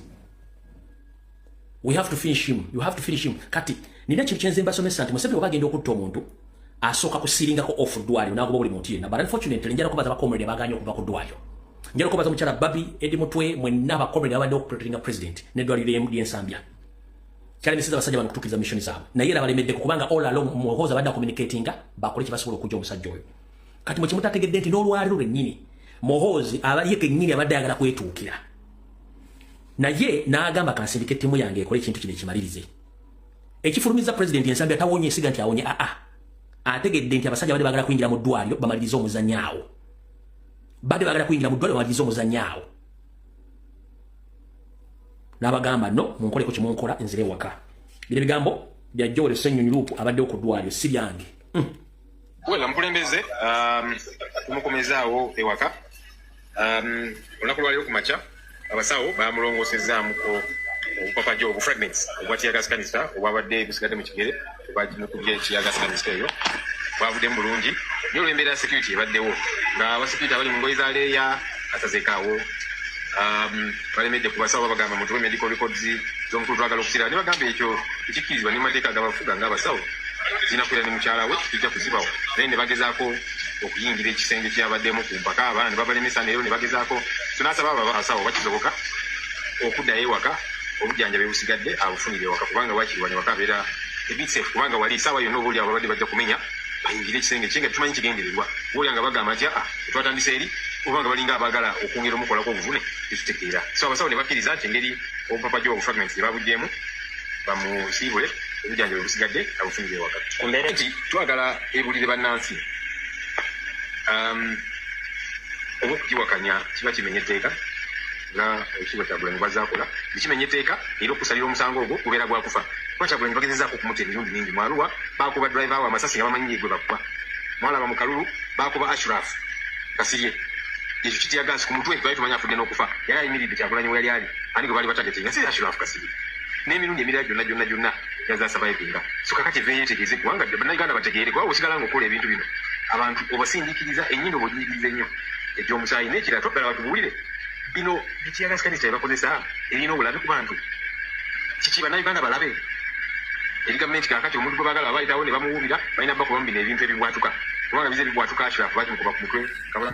We have to finish him. You have to finish him. Kati nina kintu kyenze mbasomesa nti Museveni oba agenda okutta omuntu asooka kusiringako off ddwaliro n'agoba buli muntu yenna, but unfortunately njala kubaza bakomrade baganye okuva ku ddwaliro. Njala kubaza mukyala Babi Edi Mutwe mwenna bakomrade abadde okuprotectinga president n'eddwaliro ly'ensambya. Kyali misiza abasajja bano kutuukiriza mission zaabwe naye era balemeddeko kubanga all along muhoozi abadde communicatinga bakole kye basobola okujja omusajja oyo. Kati mu kimutategedde nti n'olwaliro lwennyini muhoozi ye kennyini abadde ayagala kwetuukira naye n'agamba kansindika ettiimu yange ekole ekintu kino ekimalirize ekifulumiza president ensambya tawonye esiga nti awonye ategedde nti abasajja badde bagala kuyingira mu ddwaliro bamalirize omuzannyo awo badde bagala kuyingira mu ddwaliro bamalirize omuzannyo awo n'abagamba no munkoleko kimunkola nzire ewaka bino ebigambo bya Joel Ssenyonyi Luupu abaddewo ku ddwaliro si byange
wela mpulembeze tumukomezaawo ewaka olunaku lwaliwo ku makya abasawo bamulongosezaamu obupapajo obufragments obwa teargas canister obwabadde busigadde mu kigere obakubye teargas canister eyo bwavuddemu bulungi naye olw'embeera ya security ebaddewo nga abasecurity abali mu ngoye za leeya asazeekaawo balemedde ku basawo babagamba mutuwe medical records z'omukulu twagala okusira ne bagamba ekyo ekikkirizibwa ne mu mateeka agabafuga ng'abasawo zinakwera ne mukyala we kijja kuzibawo naye ne bagezaako okuyingira ekisenge kyabaddemu ku mpaka abaana ne babalemesa neero ne bagezaako tunasaba abasawo bakisoboka okuddayo ewaka obujjanjabi busigadde abufunire ewaka kubanga wakiri waka abeera ebitsefu kubanga wali saawa yonna oba oliawo babadde bajja kumenya bayingire ekisenge kyenga tumanyi kigendererwa olyanga bagamba nti twatandisa eri obanga balinga abaagala okwongera omukolako obuvune tetutegeera so abasawo ne bakkiriza nti engeri obupapajo obufragments gye babugyemu bamusiibule obujjanjabi busigadde abufunire ewaka ku mbeera nti twagala ebulire bannansi oba okugiwakanya kiba kimenya etteeka nga ekitiibwa Kyagulanyi bw'azaakola ekimenya etteeka era okusalira omusango ogwo gubeera gwakufa kuba Kyagulanyi bagezezaako okumuta emirundi mingi mu Arua baakuba driver we amasasi nga bamanyi gwe bakuba mwalaba mu Kalulu baakuba Ashraf Kasirye ekyo kitiyagaasi ku mutwe twali tumanyi afudde n'okufa yali ayimiridde Kyagulanyi we yali ali ani gwe baali batagetinga si Ashraf Kasirye n'emirundi emirala gyonna yazaasabayivinga so kakati eve yeetegeeze kubanga bannayuganda bategeere kuba osigala ng'okola ebintu bino abantu obasindiikiriza ennyindo bw'ogiyigiriza ennyo egy'omusaayi n'ekirala toggala batubuulire bino teargas canister bakozesa erina obulabe ku bantu kiki bannayuganda balabe eri gavumenti kakati omuntu gwe baagala baayitawo ne bamuwuubira balina bakubamu bino ebintu ebibwatuka kubanga bize ebibwatuka Ashraf bakimukuba ku mutwe kabula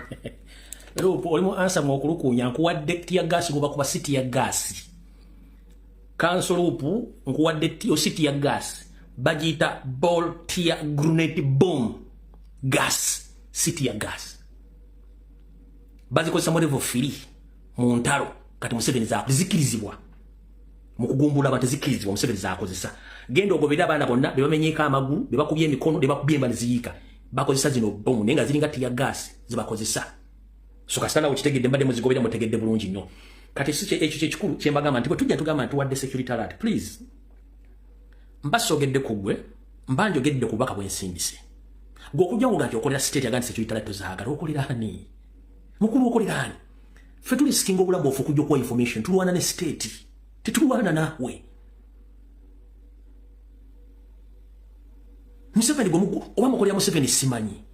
olimu ansamu okulukuunya nkuwadde teargas ngoba si teargas Council Luupu nkuwadde si teargas bagiyita ball tear grenade bomb gas si teargas bazikozesa mu level 3 mu ntalo kati Museveni zikirizibwa mu kugumbula abantu zikirizibwa Museveni zaakozesa genda ogobera abaana bonna be bamenyeeka amagulu be bakubye emikono be bakubye emba ne ziyiika bakozesa zino bomu naye nga ziringa teargas zibakozesa so kasitana ukitegedde mbadde muzigobera mutegedde bulungi nnyo kati si ekyo kyekikulu kyembagamba nti bwe tujja tugamba nti wadde security alert please mbasogedde ku gwe mbanjogedde ku bubaka bw'ensindise gwe okujja ngo nti okolera state agandi security alert tozaagala okolera ani mukulu okolera ani ffe tulisikinga obulamu bwaffe okujja okuwa information tulwana ne state tetulwana naawe Museveni oba mukolera Museveni simanyi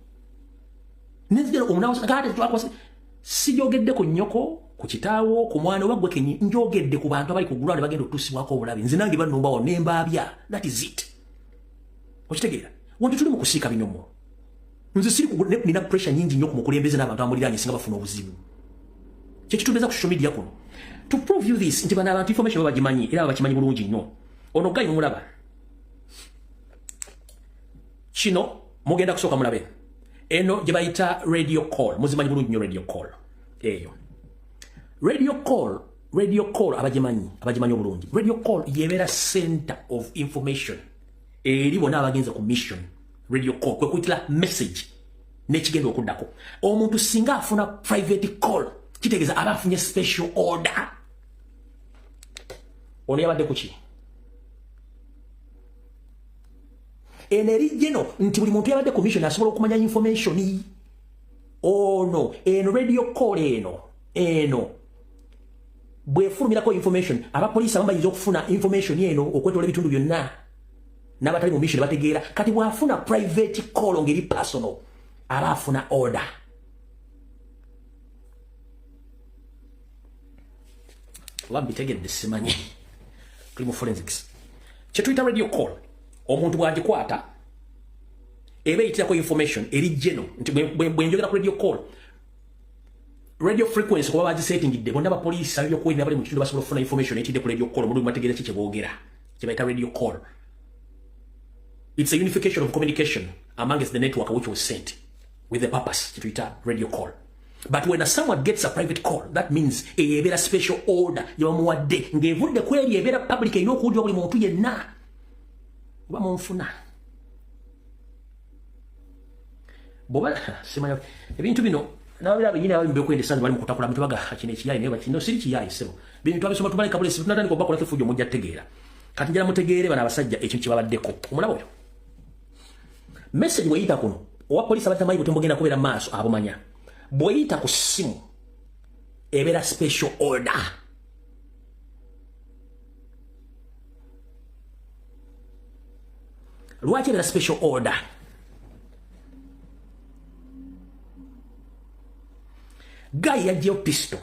nezigera omunawagate twakwasa sijogedde ku nnyoko ku kitaawo ku mwana oba gwe kenyi njogedde ku bantu abali ku gulwane bagenda otuusibwako obulabe nze nange bannumbawo nembaabya that is it okitegeera wanti tuli mu kusiika binyomo nze siri nina pressure nyingi nnyo ku mukulembeze n'abantu amuliraanye singa bafuna obuzibu kyekitubeeza ku social media kuno to prove you this nti bano abantu information babagimanyi era babakimanyi bulungi nnyo ono gayi mumulaba kino mugenda kusooka mulabe eno gye bayita radio call muzimanyi bulungi nnyo radio call eyo radio call abagimanyi obulungi radio call yebeera center of information eri bonna abagenze ku mission radio call kwe kuyitira message n'ekigenda okuddako omuntu singa afuna private call kitegeeza aba afunye special order ono yabadde ku ki eno nti buli muntu yabadde commission asobola okumanya information ono eno radio call eno bwefulumirako information abapoliisi abamu bayinza okufuna information eno okwetoola ebitundu byonna n'abatali mu mission bategeera kati bw'afuna private call ngeri personal aba afuna order. Wambitegedde simanyi tuli mu forensics kye tuyita radio call omuntu bw'agikwata eba eyitirako information eri geno nti bwe njogera ku radio call radio frequency kuba bagisetingidde bonna abapoliisi ab'ebyokuwulira abali mu kitundu basobola okufuna information eyitidde ku radio call omuntu bategeera ki kye boogera kye bayita radio call. It's a unification of communication amongst the network which was sent with the purpose kye tuyita radio call. But when someone gets a private call, that means a special order. Yamuwadde ngevudde kweri ebera public ino okujja buli muntu yenna bamunfuna boba simanya ebintu bino nabira bigina abali mbekwendesa bali mukutakula mtu baga kino ekiyayi ne bakino siri kiyayi sebo bintu abisoma tubale kabule sibu tunatani ko bakola kifujo mujja tegeera kati njala mutegeere bana abasajja ekyo kibabaddeko omulabo oyo message weyita kuno owa police abatamayi butembo genda kubera maaso abomanya bweyita ku simu ebera special order. Lwaki ebera special order? Guy yajjeo pistol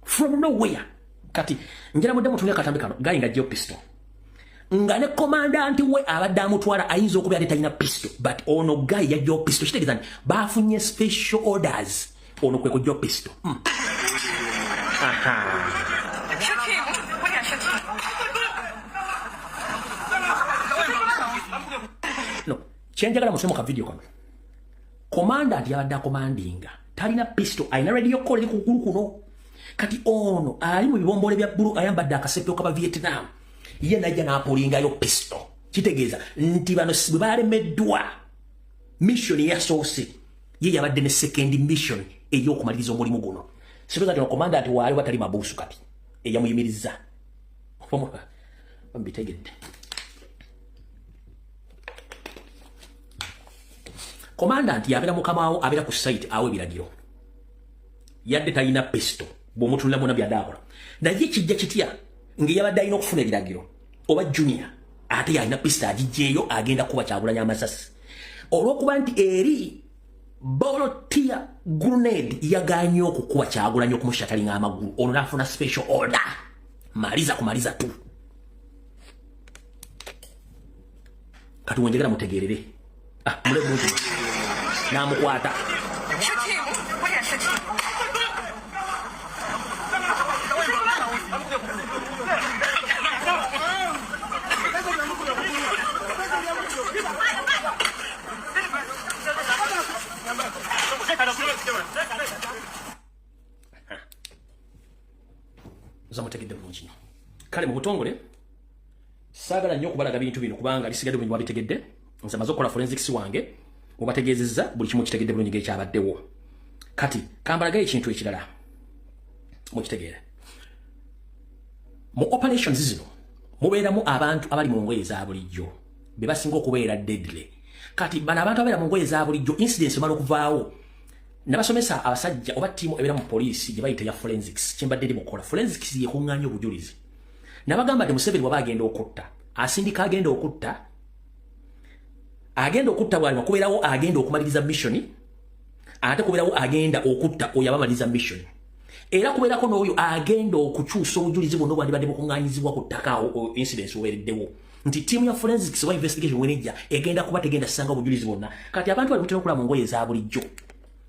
from nowhere. Kati njala mudde mutulia katambi kano guy ngajjeo pistol nga ne commandant we abadde amutwala ayinza okubeera talina pistol but ono guy yajjeo pistol kitegeeza bafunye special orders ono kwe kujjeo pistol. No kyenjagala musemo ka video kano commandant yabadde akomandinga talina pistol ayina radio call eri ku kugulu kuno kati ono ali mu bibombole bya bbulu ayambadde akasepe okaba Vietnam ye najja n'apolingayo pistol kitegeeza nti bano bwe balemeddwa mission yasoose ye yabadde ne second mission ey'okumaliriza omulimu guno siroza ti commandant waali watali mabuusu kati eyamuyimiriza bambitegedde. Commandant yabeera mukamawo abeera ku site awe ebiragiro yadde talina pistol bw'omutunula muna byadaakola naye kijja kitya ng'eyabadde alina okufuna ebiragiro oba junior ate yalina pistol agijjeeyo agenda kuba Kyagulanyi amasasi olw'okuba nti eri bolotia grenade yagaanye okukuba Kyagulanyi okumushattalinga amagulu ono n'afuna special order maliza kumaliza tu kati wenjagala mutegeerere mule muntu namukwata zamutegedde bulungi kale mu butongole saagala nnyo okubalaga bintu bino kubanga bisigadde bwe babitegedde nze maze okukola forensics wange obategeezezza buli kimu kitegedde bulungi ng'ekyabaddewo kati kambalagayo ekintu ekirala mukitegeere mu operations zino mubeeramu abantu abali mu ngoye eza bulijjo be basinga okubeera deadly kati bano abantu abeera mu ngoye eza bulijjo incidents emala okuvaawo nabasomesa abasajja oba ttiimu ebeera mu poliisi gye bayita ya forensics kyembadde ndi mukola forensics yekuŋŋaanya obujulizi nabagamba nti Museveni bw'aba agenda okutta asindika agenda okutta bwalima kubeerawo agenda okumaliriza mission ate kubeerawo agenda okutta oyo abamaliriza mission era kubeerako n'oyo agenda okukyusa obujulizi bwonna obwandibadde bukuŋŋaanyizibwa ku ttaka awo incidents oweereddewo nti ttiimu ya forensics oba investigation wenejja egenda kuba tegenda ssanga obujulizi bwonna kati abantu bali mutera okulaba mu ngoye eza bulijjo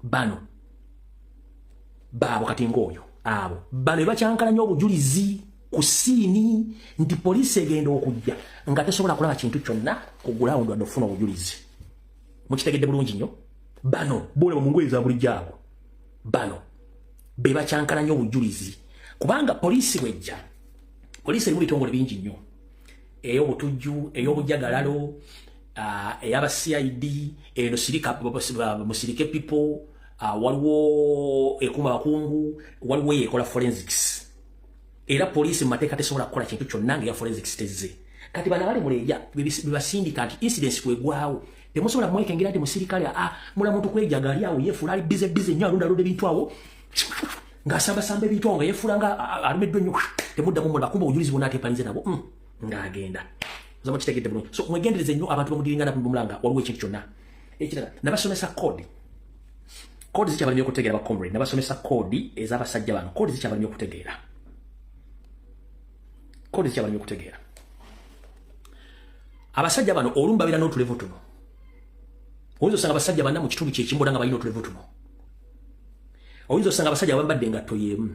bano baabo kati ng'oyo abo bano bebakyankalanya obujulizi ku siini nti poliisi egenda okujja nga tesobola kulaba kintu kyonna ku gulawundi wadde okufuna obujulizi mukitegedde bulungi nnyo bano boolaba mu ngoye eza bulijjo abo bano be bakyankalanya obujulizi kubanga poliisi bwejja poliisi erimu bitongole bingi nnyo ey'obutujju ey'obujagalalo ey'aba CID eno musirike people waliwo ekuuma bakungu waliwo eyekola forensics era poliisi mu mateeka tesobola kukola kintu kyonna ng'eya forensics tezze kati bana bali muleja bibasindika anti incidents kwegwawo temusobola kumwekengera ati musirikale mula muntu kwejagali awo yefula ali busy nnyo alunda ebintu awo ngasamba ebintu awo nga yefula nga alumeddwa nnyo temudda mu munda kumba obujulizi bwonna ateepanize nabo ng'agenda oza mukitegedde bulungi so mwegendereze nnyo abantu bamudiringana bumulanga waliwo ekintu kyonna ekirala nabasomesa kodi zikyabalimi okutegeera bacomrade nabasomesa kodi ez'abasajja bano kodi zikyabalimi okutegeera abasajja bano olumba beera n'otulevu tuno oyinza osanga abasajja banna mu kitundu kyekimbola nga balina otulevu tuno oyinza osanga abasajja bambadde engatto y'emu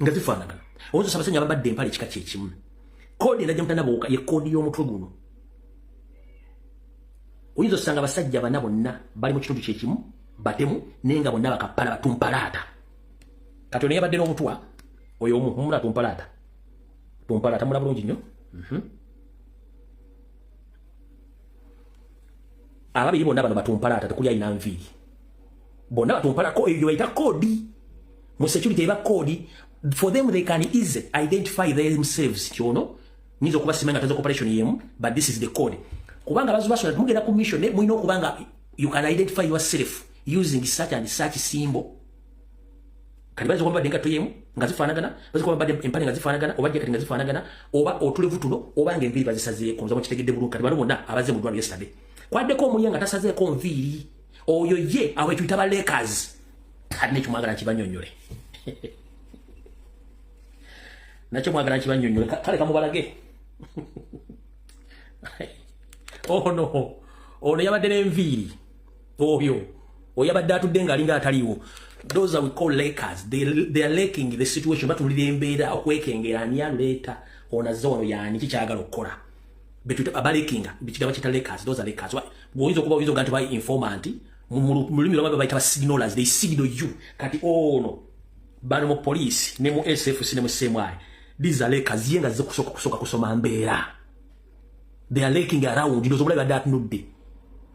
nga zifaanagana oyinza osanga abasajja bambadde empale ekika kyekimu kodi endajja mutanabuuka ye kodi y'omutwe guno oyinza osanga abasajja banna bonna bali mu kitundu kyekimu batemu naye nga bonna bakapala batumpalaata kati ono yabadde n'obutwa oyo omu mumula tumpalaata mula bulungi nnyo ababiri bonna bano batumpalaata tekuli alina nviiri bonna batumpalako eyo bayita kodi mu security eba kodi for them they can easily identify themselves kyono nizo kuba simenga tazo operation yemu but this is the code kubanga bazubaswa mugenda ku mission muino okubanga you can identify yourself using such and such symbol kali bazo kwamba denga toyemu ngazifanagana bazo kwamba empane ngazifanagana oba jacket ngazifanagana oba otulevu tuno oba ngembiri bazisaze konza mu kitegedde bulungi kali bano bonna abaze mu dwali yesterday kwaddeko omuyanga tasaze ko nviiri oyo ye awe tuyita ba Lakers kadne kimwagala kibanyonyole nakyo mwagala kibanyonyole kale kamubalage oh no ono yabadde n'enviiri oyo oyabadde atudde nga alinga ataliwo those are we call Lakers they are lacking the situation batulira embeera okwekengera ani aluleeta onaze ono yani kikyagala okukola betuita abalekinga bikigaba kita Lakers those are Lakers oyinza okuba oyinza ganti bayi informant mu lulimi lwabwe bayita ba signalers they signal you kati ono bano mu police ne mu SFC ne mu CMI these are Lakers yenga ze kusoka kusoma mbeera they are laking around ndozo bula badat nudde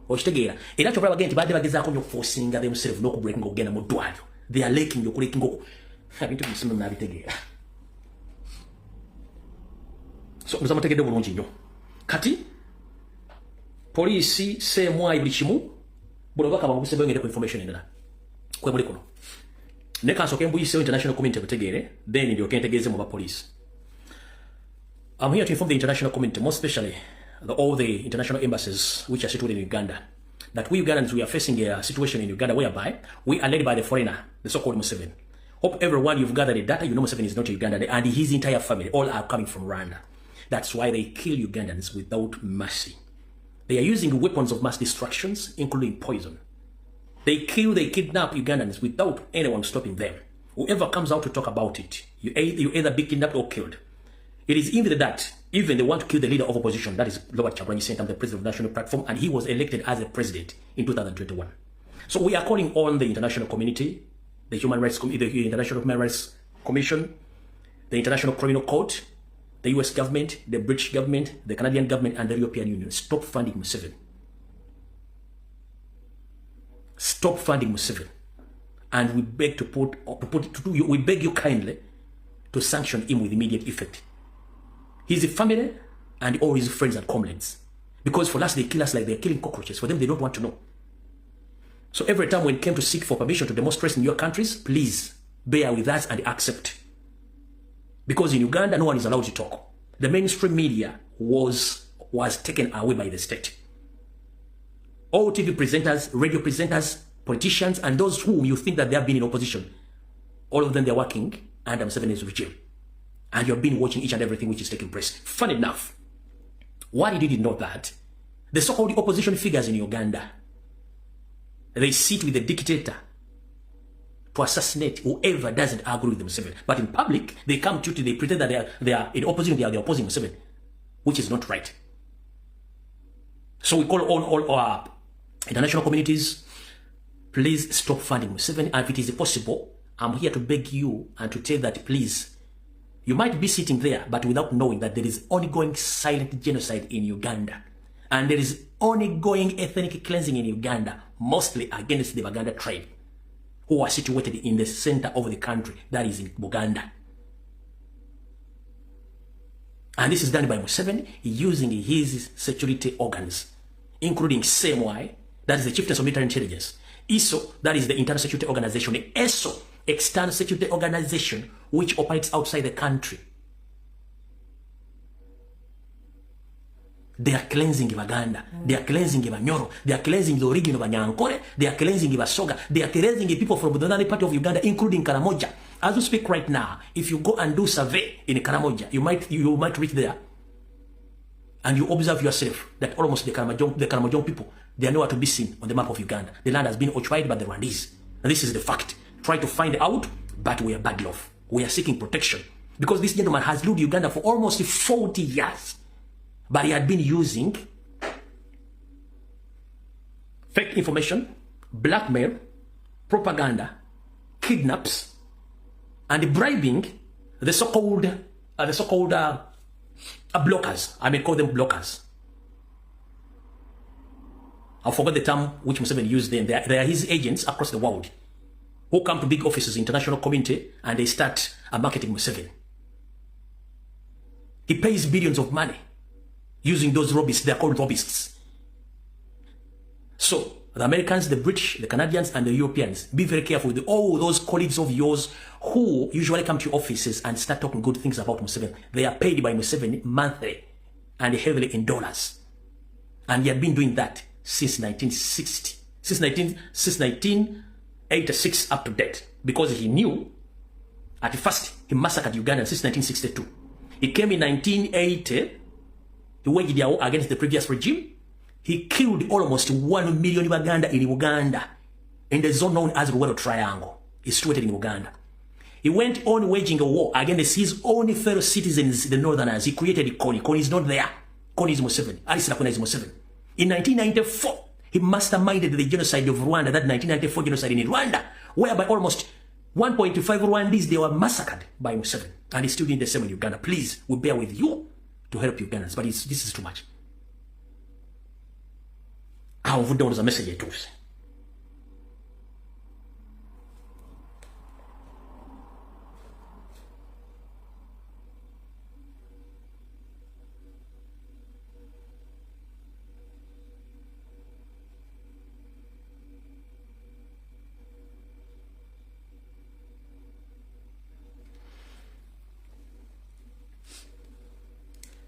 okitegeera era kyopala bagenti badde bagezaako nyo forcing themselves no kubreaking ogenda mu dwalyo they are laking yokuleking ebintu bisimu nabitegeera so muza mutegedde bulungi nnyo kati police CMI buli kimu buno bakaba mubuse bengere ku information endala kwe muli kuno ne kansoke mbuyise international community butegeere then ndio kentegeeze mu ba police. I'm here to inform the international community, more especially all the international embassies which are situated in Uganda, that we Ugandans, we are facing a situation in Uganda whereby we are led by the foreigner, the so-called Museveni. Hope everyone you've gathered the data, you know Museveni is not Uganda, and his entire family, all are coming from Rwanda. That's why they kill Ugandans without mercy. They are using weapons of mass destructions, including poison. They kill, they kidnap Ugandans without anyone stopping them. Whoever comes out to talk about it, you either be kidnapped or killed. It is even that, even they want to kill the leader of opposition, that is Robert Chagulanyi Ssentamu, the president of the National Platform, and he was elected as a president in 2021. So we are calling on the international community, the the International Human Rights Commission, the International Criminal Court, the US government, the British government, the Canadian government, and the European Union. Stop funding Museveni. Stop funding Museveni. And we beg we beg you kindly to sanction him with immediate effect. His family and all his friends and comrades. Because for us, they kill us like they're killing cockroaches. For them, they don't want to know. So every time when it came to seek for permission to demonstrate in your countries, please bear with us and accept. Because in Uganda, no one is allowed to talk. The mainstream media was taken away by the state. All TV presenters, radio presenters, politicians, and those whom you think that they have been in opposition, all of them, they're working under Museveni's regime. And you've been watching each and everything which is taking place. Fun enough, why did you know that? The so-called opposition figures in Uganda, they sit with the dictator to assassinate whoever doesn't agree with Museveni. But in public, they come to they pretend that they are in opposition, they are opposing Museveni, which is not right. So we call on all our international communities, please stop funding Museveni. And if it is possible, I'm here to beg you and to tell that please, you might be sitting there, but without knowing that there is ongoing silent genocide in Uganda. And there is ongoing ethnic cleansing in Uganda, mostly against the Baganda tribe, who are situated in the center of the country, that is in Buganda. And this is done by Museveni using his security organs, including CMY, that is the Chieftains of Military Intelligence, ISO, that is the Internal Security Organization, ESO, External Security Organization, which operates outside the country. They are cleansing Baganda, they are cleansing Banyoro, they are cleansing the origin of Nyankore, they are cleansing Basoga, they are cleansing people from the northern part of Uganda, including Karamoja. As we speak right now, if you go and do survey in Karamoja, you might reach there, and you observe yourself that almost the Karamojong people, they are nowhere to be seen on the map of Uganda. The land has been occupied by the Rwandese. And this is the fact. Try to find out, but we are badly off. We are seeking protection. Because this gentleman has ruled Uganda for almost 40 years. But he had been using fake information, blackmail, propaganda, kidnaps, and bribing the so-called blockers. I may call them blockers. I forgot the term which Museveni used then. They are his agents across the world who come to big offices, international community, and they start marketing Museveni. He pays billions of money using those lobbyists. They are called lobbyists. So the Americans, the British, the Canadians, and the Europeans, be very careful with all those colleagues of yours who usually come to your offices and start talking good things about Museveni. They are paid by Museveni monthly and heavily in dollars. And he had been doing that since 1960, since 1986 up to date, because he knew at first he massacred Uganda since 1962. He came in 1980, he waged war against the previous regime. He killed almost 1 million Uganda in Uganda, in the zone known as the Ruwero Triangle. He's situated in Uganda. He went on waging a war against his own fellow citizens, the Northerners. He created Kony. Kony is not there. Kony is Museveni. Alice Nakuna is Museveni. In 1994, he masterminded the genocide of Rwanda, that 1994 genocide in Rwanda, whereby almost 1.5 Rwandese, they were massacred by Museveni. And he's still doing the same in Uganda. Please, we bear with you to help Ugandans, but this is too much. How would a message to us?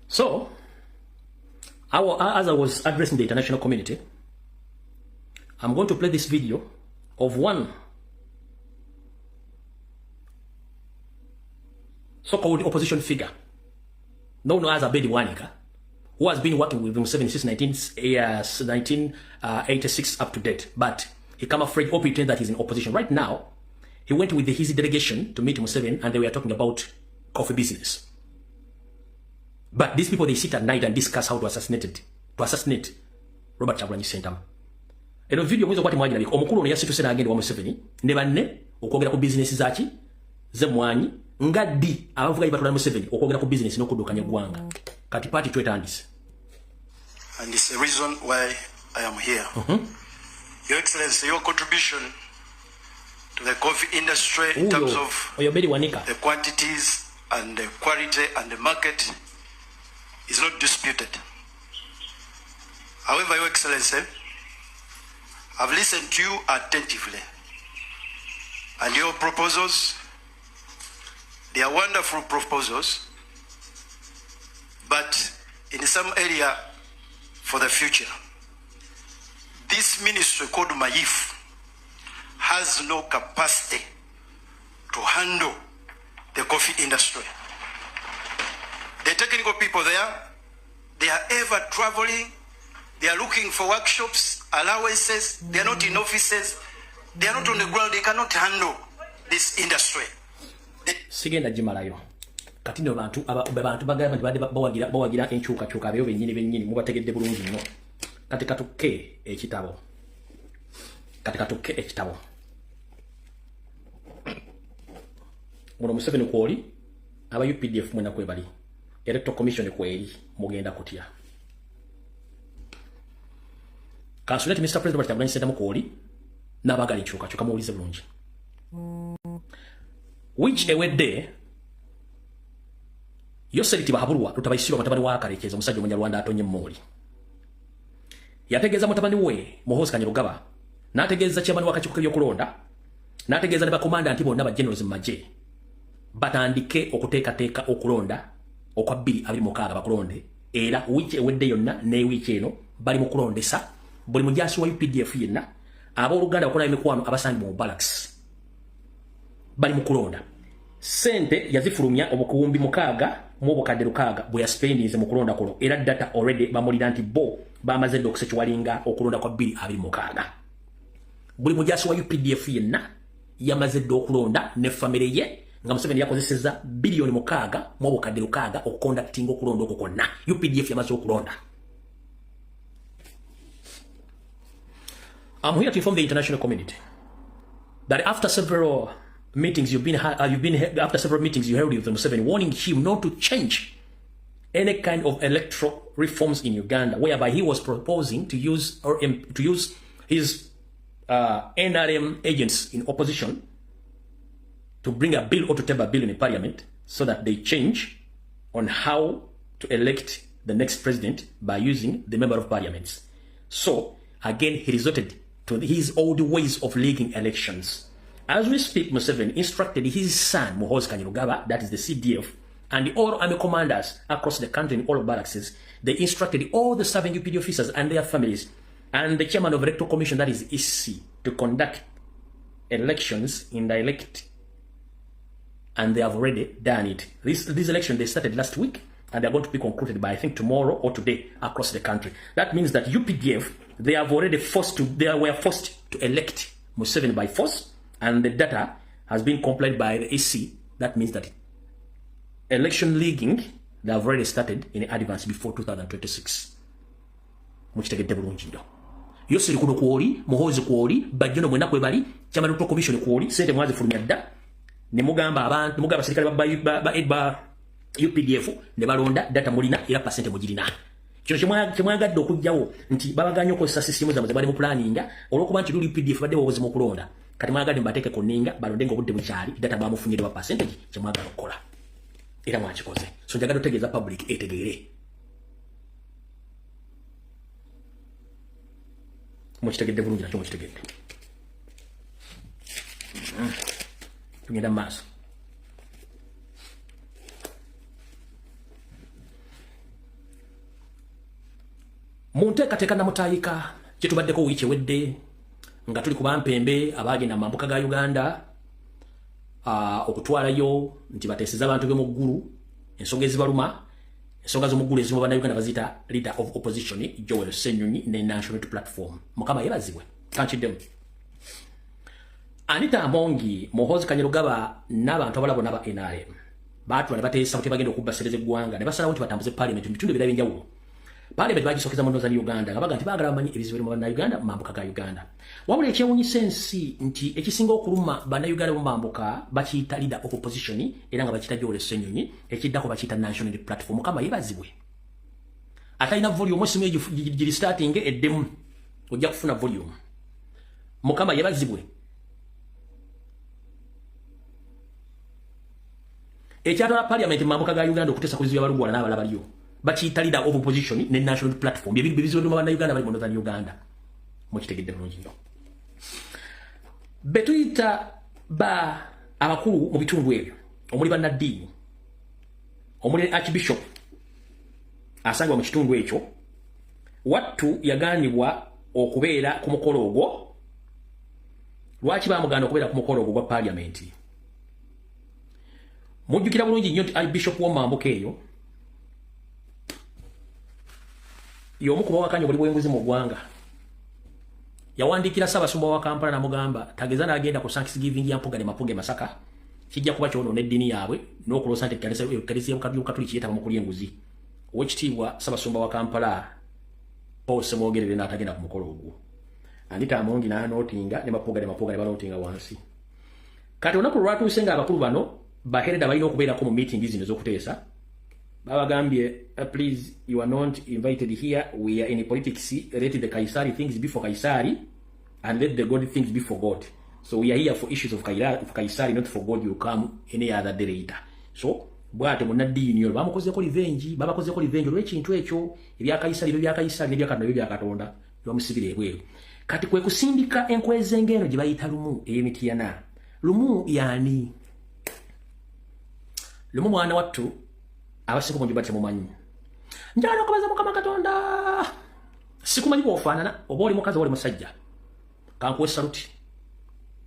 So, as I was addressing the international community, I'm going to play this video of one so-called opposition figure known as Abedi Wanika, who has been working with Museveni since 1986 up to date. But he came afraid or pretend that he's in opposition. Right now, he went with his delegation to meet Museveni, and they were talking about coffee business. But these people, they sit at night and discuss how to assassinate Robert Kyagulanyi Ssentamu. Eno video mwizo kwati mwajina biko omukulu ono yasituse n'agenda wa Museveni ne banne okwogera ku business zaki z'emmwanyi nga ddi abavuga batwala Museveni okwogera ku business n'okuddukanya eggwanga. Kati party twetandise.
And it's the reason why I am here. Your Excellency, your contribution to the coffee industry in terms of the quantities and the quality and the market is not disputed. However, Your Excellency, I've listened to you attentively, and your proposals, they are wonderful proposals, but in some area for the future, this ministry called MAIF has no capacity to handle the coffee industry. The technical people there, they are ever traveling, they are looking for workshops, allowances, they are not in offices, they are not on the ground, they cannot handle this industry.
Sigenda jimalayo. Kati no bantu bagamba nti bawagira enkyukakyuka abeyo bennyini mubategedde bulungi nnyo. Kati katukke ekitabo. Muno Museveni kwoli aba UPDF mwena kwebali. Electoral Commission kweli mugenda kutya. Consulate Mr. President Kyagulanyi Ssentamu kwoli n'abaagala enkyukakyuka muwulize bulungi. Which ewedde Yoseriti bahabulwa tutabayisiro mutabani wa Karekezi omusajja Munyarwanda atonye mmoli yategeeza mutabani we Muhoozi Kanyarugaba n'ategeeza chairman w'akakiiko k'ebyokulonda n'ategeeza ne bakomanda nti bonna ba generals mu magye batandike okuteekateeka okulonda okwa 2026 bakulonde era wiiki ewedde yonna ne wiiki eno bali mu kulondesa buli mujaasi wa UPDF yenna abooluganda bakola emikwano abasangibwa mu barracks bali mu kulonda sente yazifulumya obukuumbi 6 mu obukadde 6 bwe yaspendinze mu kulonda kulo era data already bamulira nti bo bamaze dde okusekiwalinga okulonda kwa 2026 buli mujaasi wa UPDF yenna yamaze dde okulonda ne family ye nga Museveni yakozeseza bilioni 6 mu obukadde 6 okukonductinga okulonda okwo kwonna UPDF yamaze okulonda. I'm here to inform the international community that after several meetings you held with Museveni warning him not to change any kind of electoral reforms in Uganda, whereby he was proposing to use his NRM agents in opposition to bring a bill or to table a bill in the parliament so that they change on how to elect the next president by using the member of parliaments. So again, he resorted to his old ways of leaking elections. As we speak, Museveni instructed his son, Muhoozi Kanyarugaba, that is the CDF, and all army commanders across the country in all barracks. They instructed all the serving UPD officers and their families and the chairman of the Electoral Commission, that is EC, to conduct elections in direct. And they have already done it. This election, they started last week, and they're going to be concluded by, I think, tomorrow or today across the country. That means that UPDF, they were forced to elect Museveni by force, and the data has been complied by the EC. That means that election leaguing, they have already started in advance before 2026. Mukitegedde bulungi nnyo. Yoseri kuno kwoli, Muhoozi kwoli, bajjono mwena kwebali, chairman of the commission kwoli, sente mwazifulumya dda, ne mugamba abantu, mugamba abaserikale ba UPDF ne balonda data mulina era percent mugirina. Kino kyemwagadde okujjawo nti babaganye okozesa system zaabwe ze bali mu planninga olwokuba nti luli UPDF badde bawozi mu kulonda. Kati mwagadde mbateeke ku nninga balonde ng'obudde bukyali data bamufunye ba percentage kyemwagala okukola. Era mwakikoze. So njagala otegeeza public etegeere. Mukitegedde bulungi nakyo mukitegedde. Tugenda mu maaso. Munteekateeka namutayika kyetubaddeko wiiki ewedde nga tuli ku bampembe abaagenda mu mambuka ga Uganda okutwalayo nti bateeseza abantu b'omu ggulu ensonga ezibaluma ensonga z'omu ggulu ezimu bannayuganda baziyita leader of opposition Joel Ssenyonyi ne National Unity Platform. Mukama yeebazibwe kankiddemu. Anita Amongi, Muhoozi Kanyarugaba n'abantu abalala bonna ba NRM baatula ne bateesa nti bagenda okubba ssereza eggwanga ne basalawo nti batambuze parliament mu bitundu ebirala ebyenjawulo. Parliament bagisokeza mu Northern Uganda nga baga nti baagala bamanyi ebizibu mu bannayuganda mu mambuka ga Uganda. Wabula ekyewuunyisa ensi nti ekisinga okuluma bannayuganda mu mambuka bakiyita leader of opposition era nga bakiyita Joel Ssenyonyi, ekiddako bakiyita National Unity Platform. Mukama yeebazibwe. Atalina volume osimu giri starting eddemu ojja kufuna volume. Mukama yeebazibwe. Ekyatwala parliament mu mambuka ga Uganda okuteesa ku bizibu by'abalugwala n'abalala baliyo. Bakiyita leader of opposition ne National Platform. Bye bizibu mu bannayuganda bali mu Northern Uganda. Mukitegedde bulungi nnyo. Betuyita ba abakulu mu bitundu ebyo omuli bannaddiini omuli Archbishop asangibwa mu kitundu ekyo wattu yagaanibwa okubeera ku mukolo ogwo. Lwaki baamuganda okubeera ku mukolo ogwo gwa parliament? Mujjukira bulungi nnyo nti Archbishop w'omambuka eyo y'omu ku bawakanyi buli bw'enguzi mu ggwanga. Yawandiikira Ssaabasumba wa Kampala n'amugamba tageza n'agenda ku Thanksgiving ya Mpuga ne Mapuga Masaka kijja kuba kyonoona eddiini yaabwe n'okuloosa nti ekkanisa y'Obukatuliki yeetaba mu kulya enguzi. Oweekitiibwa Ssaabasumba wa Kampala Paul Ssemwogerere n'atagenda ku mukolo ogwo. Anita Amongi n'anootinga ne Mapuga ne balootinga wansi. Kati olunaku lwatuuse ng'abakulu bano bahereda balina okubeerako mu meeting zino ez'okuteesa. Babagambye, please, you are not invited here. We are in politics. Let the Kaisari things be for Kaisari and let the God things be for God. So we are here for issues of Kaisari, not for God. You come any other day later. So bwate munaddi union bamukozeko revenge olw'ekintu ekyo ebyakaisali n'ebyakatonda byakatonda bamusibira ebweru kati kwe kusindika enkweze ngeno gye bayita lumu ey'emitiana lumu yani lumu mwana wattu abaseko mu njubate mumanyi njala okubaza mukama katonda sikumanyi bw'ofaanana oba oli mukazi oba oli musajja kankuwe saluti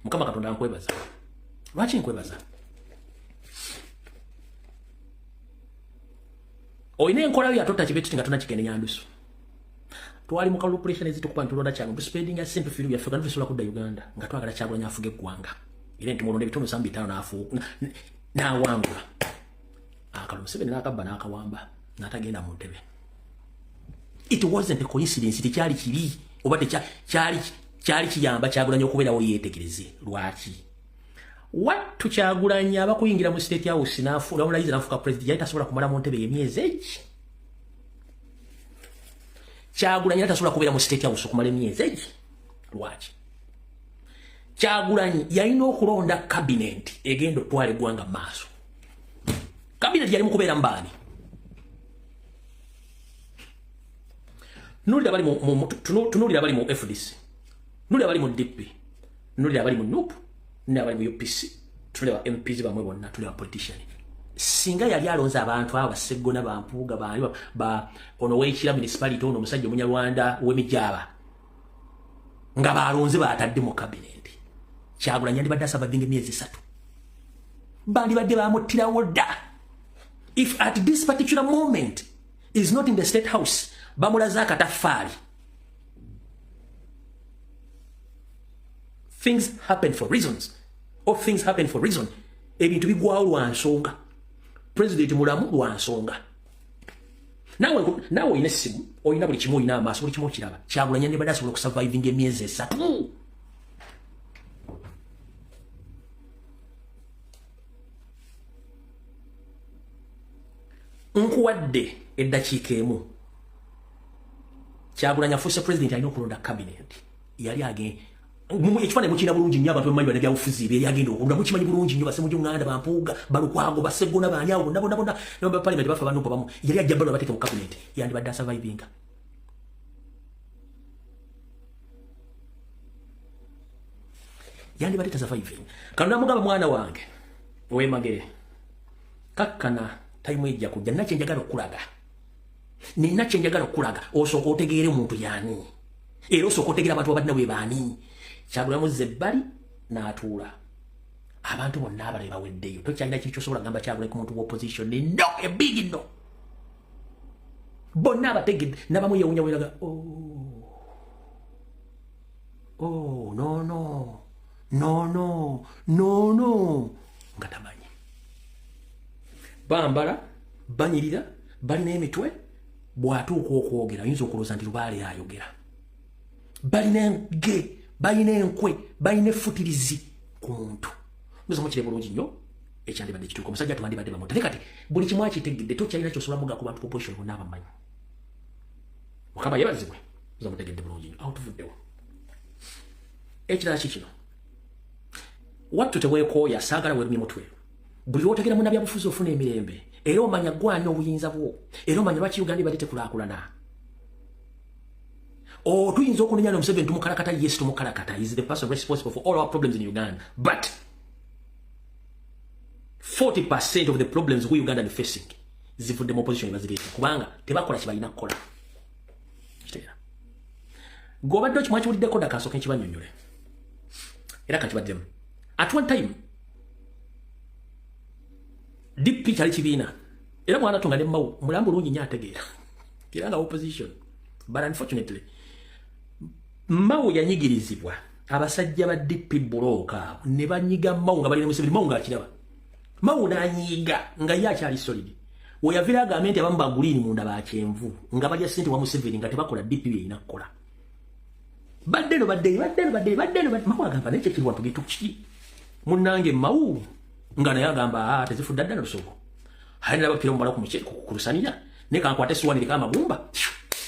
mukama katonda nkwebaza lwaki nkwebaza oyina enkola yo yatotta kibeti nga tonna kigende nyandusu twali mu calculation ezitukuba ntulonda kyangu spending simple filu ya fugana tusobola kudda Uganda nga twagala Kyagulanyi afuge eggwanga era nti mulonda ebitono 5 n'afuuka n'awangula akalo Museveni n'akabba n'akawamba n'atagenda mu ntebe. It wasn't a coincidence, tekyali kibi oba kyali kiyamba Kyagulanyi okubeerawo yeetegereze lwaki wattu Kyagulanyi abakuyingira mu state house n'amulayiza n'afuuka president yali tasobola kumala mu ntebe y'emyezi egi. Kyagulanyi yali tasobola kubeera mu state house okumala emyezi egi lwaki Kyagulanyi yalina okulonda cabinet egenda otwala eggwanga mu maaso. Cabinet yali mu kubeera mbaani tunulira bali mu FDC, nulira bali mu DP, nulira bali mu NUP, nulira bali mu UPC, tuleba MPs bamwe bonna, tuleba politician. Singa yali alonza abantu aba Segona bampuuga ba ono w'ekira municipality ono omusajja Omunyarwanda w'Emijaba nga balonze batadde mu cabinet. Kyagulanyi yandibadde asabadde emyezi 3. Bandibadde bamuttirawo dda. If at this particular moment is not in the state house, bamulaza akataffaali. Things happen for reasons. Or things happen for reason. Ebintu bigwawo lwa nsonga. President mulamu lwa nsonga. Nawe oyina essimu, oyina buli kimu, oyina amaaso, buli kimu okiraba. Kyagulanyi yandibadde asobola okusurviving emyezi 3. Nkuwadde eddakiika emu. Kyagulanyi afuuse president alina okulonda cabinet. Yali agenda ekifaananyi mukina bulungi nnyo abantu bamanyi bannabyabufuzi be yali agenda okulonda mukimanyi bulungi nnyo Basemujju Nganda Bampuuga Balukwago Basegona Baanyaawo bonna ne ba parliament bafa banupa bamu yali ajja balo bateeke mu cabinet yandibadde asurviving. Yandibadde tasurviving. Kano namugamba mwana wange ow'Emagere kakkana time ejja kujja nina kyenjagala okulaga. Nina kyenjagala okulaga osooka otegeere omuntu yaani era osooka otegeera abantu abadina bwe baani. Kyagulanyi muzze ebbali n'atuula abantu bonna abalala baweddeyo. Tokyalina kiri kyosobola kugamba Kyagulanyi ku muntu w'opposition no a big no. Bonna abategedde nabamu yewunya weraga no nga tamanyi. Bambala banyirira balina emitwe bw'atuuka okwogera oyinza okulooza nti Lubaale ayogera. Balina enge, balina enkwe, balina effutirizi ku muntu. Muza mukire bulungi nnyo ekyandibadde kituuka omusajja tubandibadde bamutte. Kati buli kimu akitegedde tokyalina kyosobola muga ku bantu population bonna abamanyi. Mukama yeebazibwe muza mutegedde bulungi nnyo awo tuvuddewo. Ekirala kikino wattu teweekooya saagala weerumye mutwe. Buli lw'otegera munnabyabufuzi ofuna emirembe era omanya gwani obuyinza bwo era omanya lwaki Uganda ibadde tekulaakulana. Tuyinza okunenya Museveni tumukalakata, yes tumukalakata. He is the person responsible for all our problems in Uganda. But 40% of the problems we Uganda are facing zivudde mu opposition bazireeta kubanga tebakola kibalina kukola. Kitegeera. Gobadde kimwakiwuliddeko dda kansooka nkibanyonnyole. Era kankibaddemu. At one time DP kyali kibiina era mwana tunga ne Mao mulambu lungi nnyo ategeera kiranga opposition but unfortunately Mao yanyigirizibwa abasajja ba DP buloka ne banyiga Mao nga bali ne Museveni. Mao nga akiraba Mao n'anyiga nga ye akyali solid weyavira agambye nti abamu bagulini munda ba kyenvu nga balya ssente wa Museveni nga tebakola DP byeyina kukola. Badde Mao agamba nekyo kiri wantu gituki munnange Mao nga naye agamba tezifudde ddala lusuku halina bapira mubala ku lusanira ne kankwate suwani lika amagumba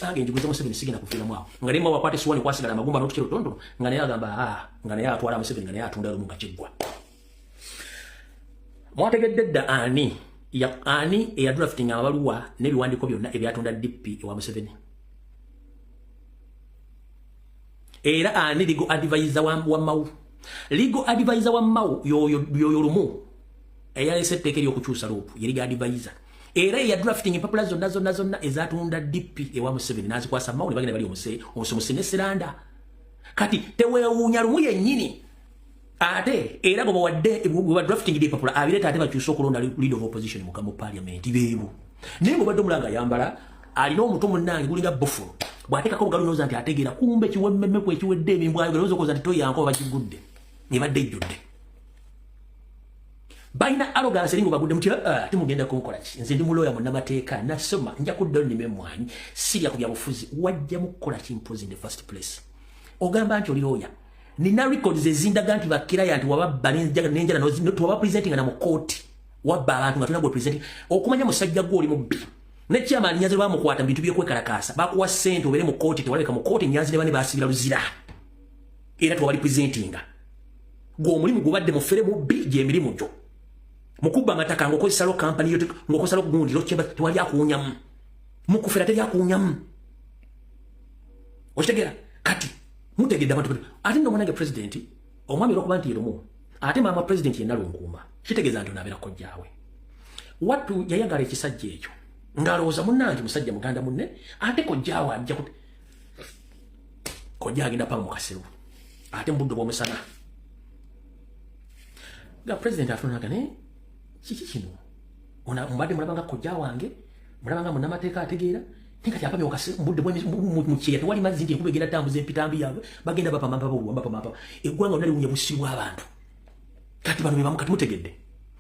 age njuguza Museveni sigina kufiiramu awo nga ne Mao akwate suwani kwasigala amagumba n'otukiro tondo nga naye agamba nga naye atwala Museveni nga naye atunda lumu nga kiggwa. Mwategedde dda ani ya ani ya drafting abaluwa n'ebiwandiiko byonna ebyatunda DP ewa Museveni. Era ani legal advisor wa Mau. Legal advisor wa Mau yo lumu. Eyalese etteka ery'okukyusa loopu ye legal advisor. Era ya drafting empapula zonna ezatunda DP ewa Museveni n'azikwasa Mau ne bagenda bali omusomose ne Seranda. Kati tewewuunya lumu yennyini. Ate era goba wadde bwa drafting di papula abireta ate bakyusa okulonda leader of opposition mu parliament beebu. Naye bw'obadde omulanga yambala alina omuto munnange gulinga buffalo. Bw'ateekako obugalo n'oza nti ategeera kumbe kiwemmemme ku ekiwedde emimbwayo galowooza okoza nti toyanko bakigudde ne badde ejjudde. Balina arrogance eringo bagudde muti ate mugenda kunkola ki? Nze ndi muloya munnamateeka nasoma nja kuddayo nnime emmwanyi sirya ku byabufuzi wajja mukukola ki mpozi in the first place. Ogamba nti oli lawyer. Nina records ezindaga nti bakiraya nti wababba n'enjala tuwaba presenting na mu court wabba abantu nga tulina gwe presenting okumanya musajja gwe oli mubbi ne chairman nyanzi bamukwata mu bintu by'okwekalakaasa bakuwa ssente obeere mu court tewalabeka mu court nyanzi ne bane baasibira luzira era tuwabali presenting gwe omulimu gubadde mufere mubbi gy'emirimu gyo mukubba amataka ng'okozesa lo company yote ng'okozesa lo gundi lo chemba tewali akuwunyamu mukufera teri akuwunyamu okitegeera kati mutegedde abantu ate ndo mwanange president omwami olwokuba nti yerumu ate maama president yenna lunkuuma kitegeeza nti onaabera kojjaawe wattu yayagala ekisajja ekyo ng'alowooza munnange musajja muganda munne ate kojjaawe ajja kuti kojja agenda panga mu kaseru ate mbudde bw'omusana nga president afunaga ne kiki kino mbadde mulabanga kojja wange mulabanga munnamateeka ategeera Tinka chapa byokase mbudde bwe mukiya tewali mazzi ndi kubegera tambuze empitambi yaabwe bagenda bapamapa eggwanga nali unye busibwa abantu kati bano bebamu kati mutegedde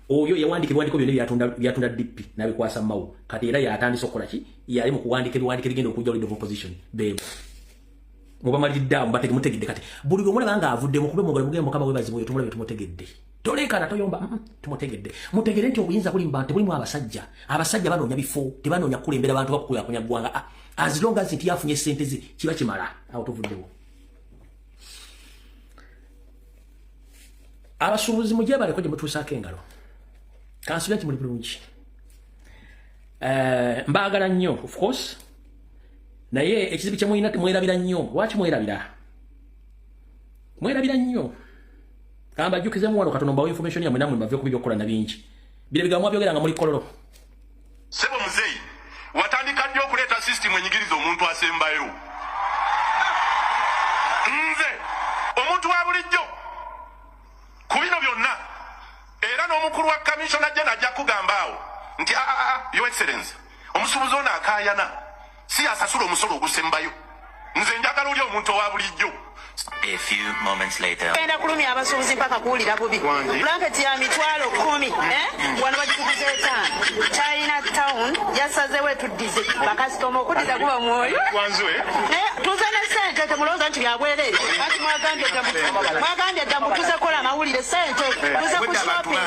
oyo yawandika ebiwandiko byonna byatunda DP nabikwasa Mau kati era yatandise okukola ki yali mu kuwandika ebiwandiko bigenda okujja leader of opposition bebo mubamalidde mbatege mutegedde kati buli gwe mulabanga avudde mukube mugale mugende mukama webazibwe tumulabe tumutegedde tolekana toyomba tumutegedde mutegere nti obuyinza buli mbante buli mu abasajja banoonya bifo tebanoonya kulembera abantu bakukuyakunya ggwanga as long as nti yafunye ssente ze kiba kimala awo tuvuddewo abasuubuzi mujje baleko gye mutuusaako engalo kansula nti muli bulungi mbaagala nnyo of course naye ekizibu kye mulina temwerabira nnyo lwaki mwerabira nnyo kamba jukizemu wano katono mbawo information ya mwenamwe mbavyo kubyo kola na bingi bile bigamwa byogera nga muri kololo
sebo muzeyi watandika nnyo okuleta system enyigiriza omuntu asembayo nze omuntu wa bulijjo ku bino byonna era n'omukulu wa commission ajja najja kugambaawo nti your excellence omusuubuzi ono akaayana si asasula omusolo ogusembayo nze njagala oli omuntu owa bulijjo.
A few moments later.
Kenda kulumi abasuubuzi mpaka kuwulira bubi. Blanket ya mitwalo 10 wano bagikuguza etaano. Chinatown yasazeewo etuddize bakasitoma okuddiza kuba mwoyo. Tuze ne ssente temulowooza nti byabwereere. Kati mwagambye dda mutuze kola amawulire ssente tuze ku shopping.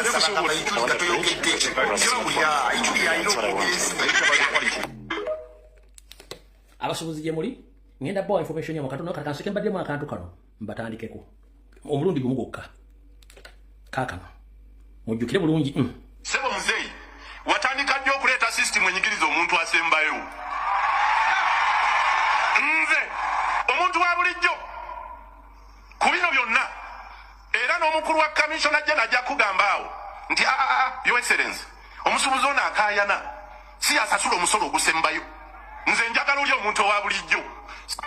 Abasuubuzi gye muli ngenda bawa information ya makatono kakansoke mbaddemu akantu kano mbatandikeko omulundi gumu gokka kaakano mujjukire bulungi
sebo muzeyi watandika nnyo okuleeta system enyigiriza omuntu asembayo nze omuntu wa bulijjo ku bino byonna era n'omukulu wa commission ajja najja kugambaawo nti your excellence omusuubuzi ono akaayana si asasula omusolo ogusembayo nze njagala oli omuntu owa bulijjo.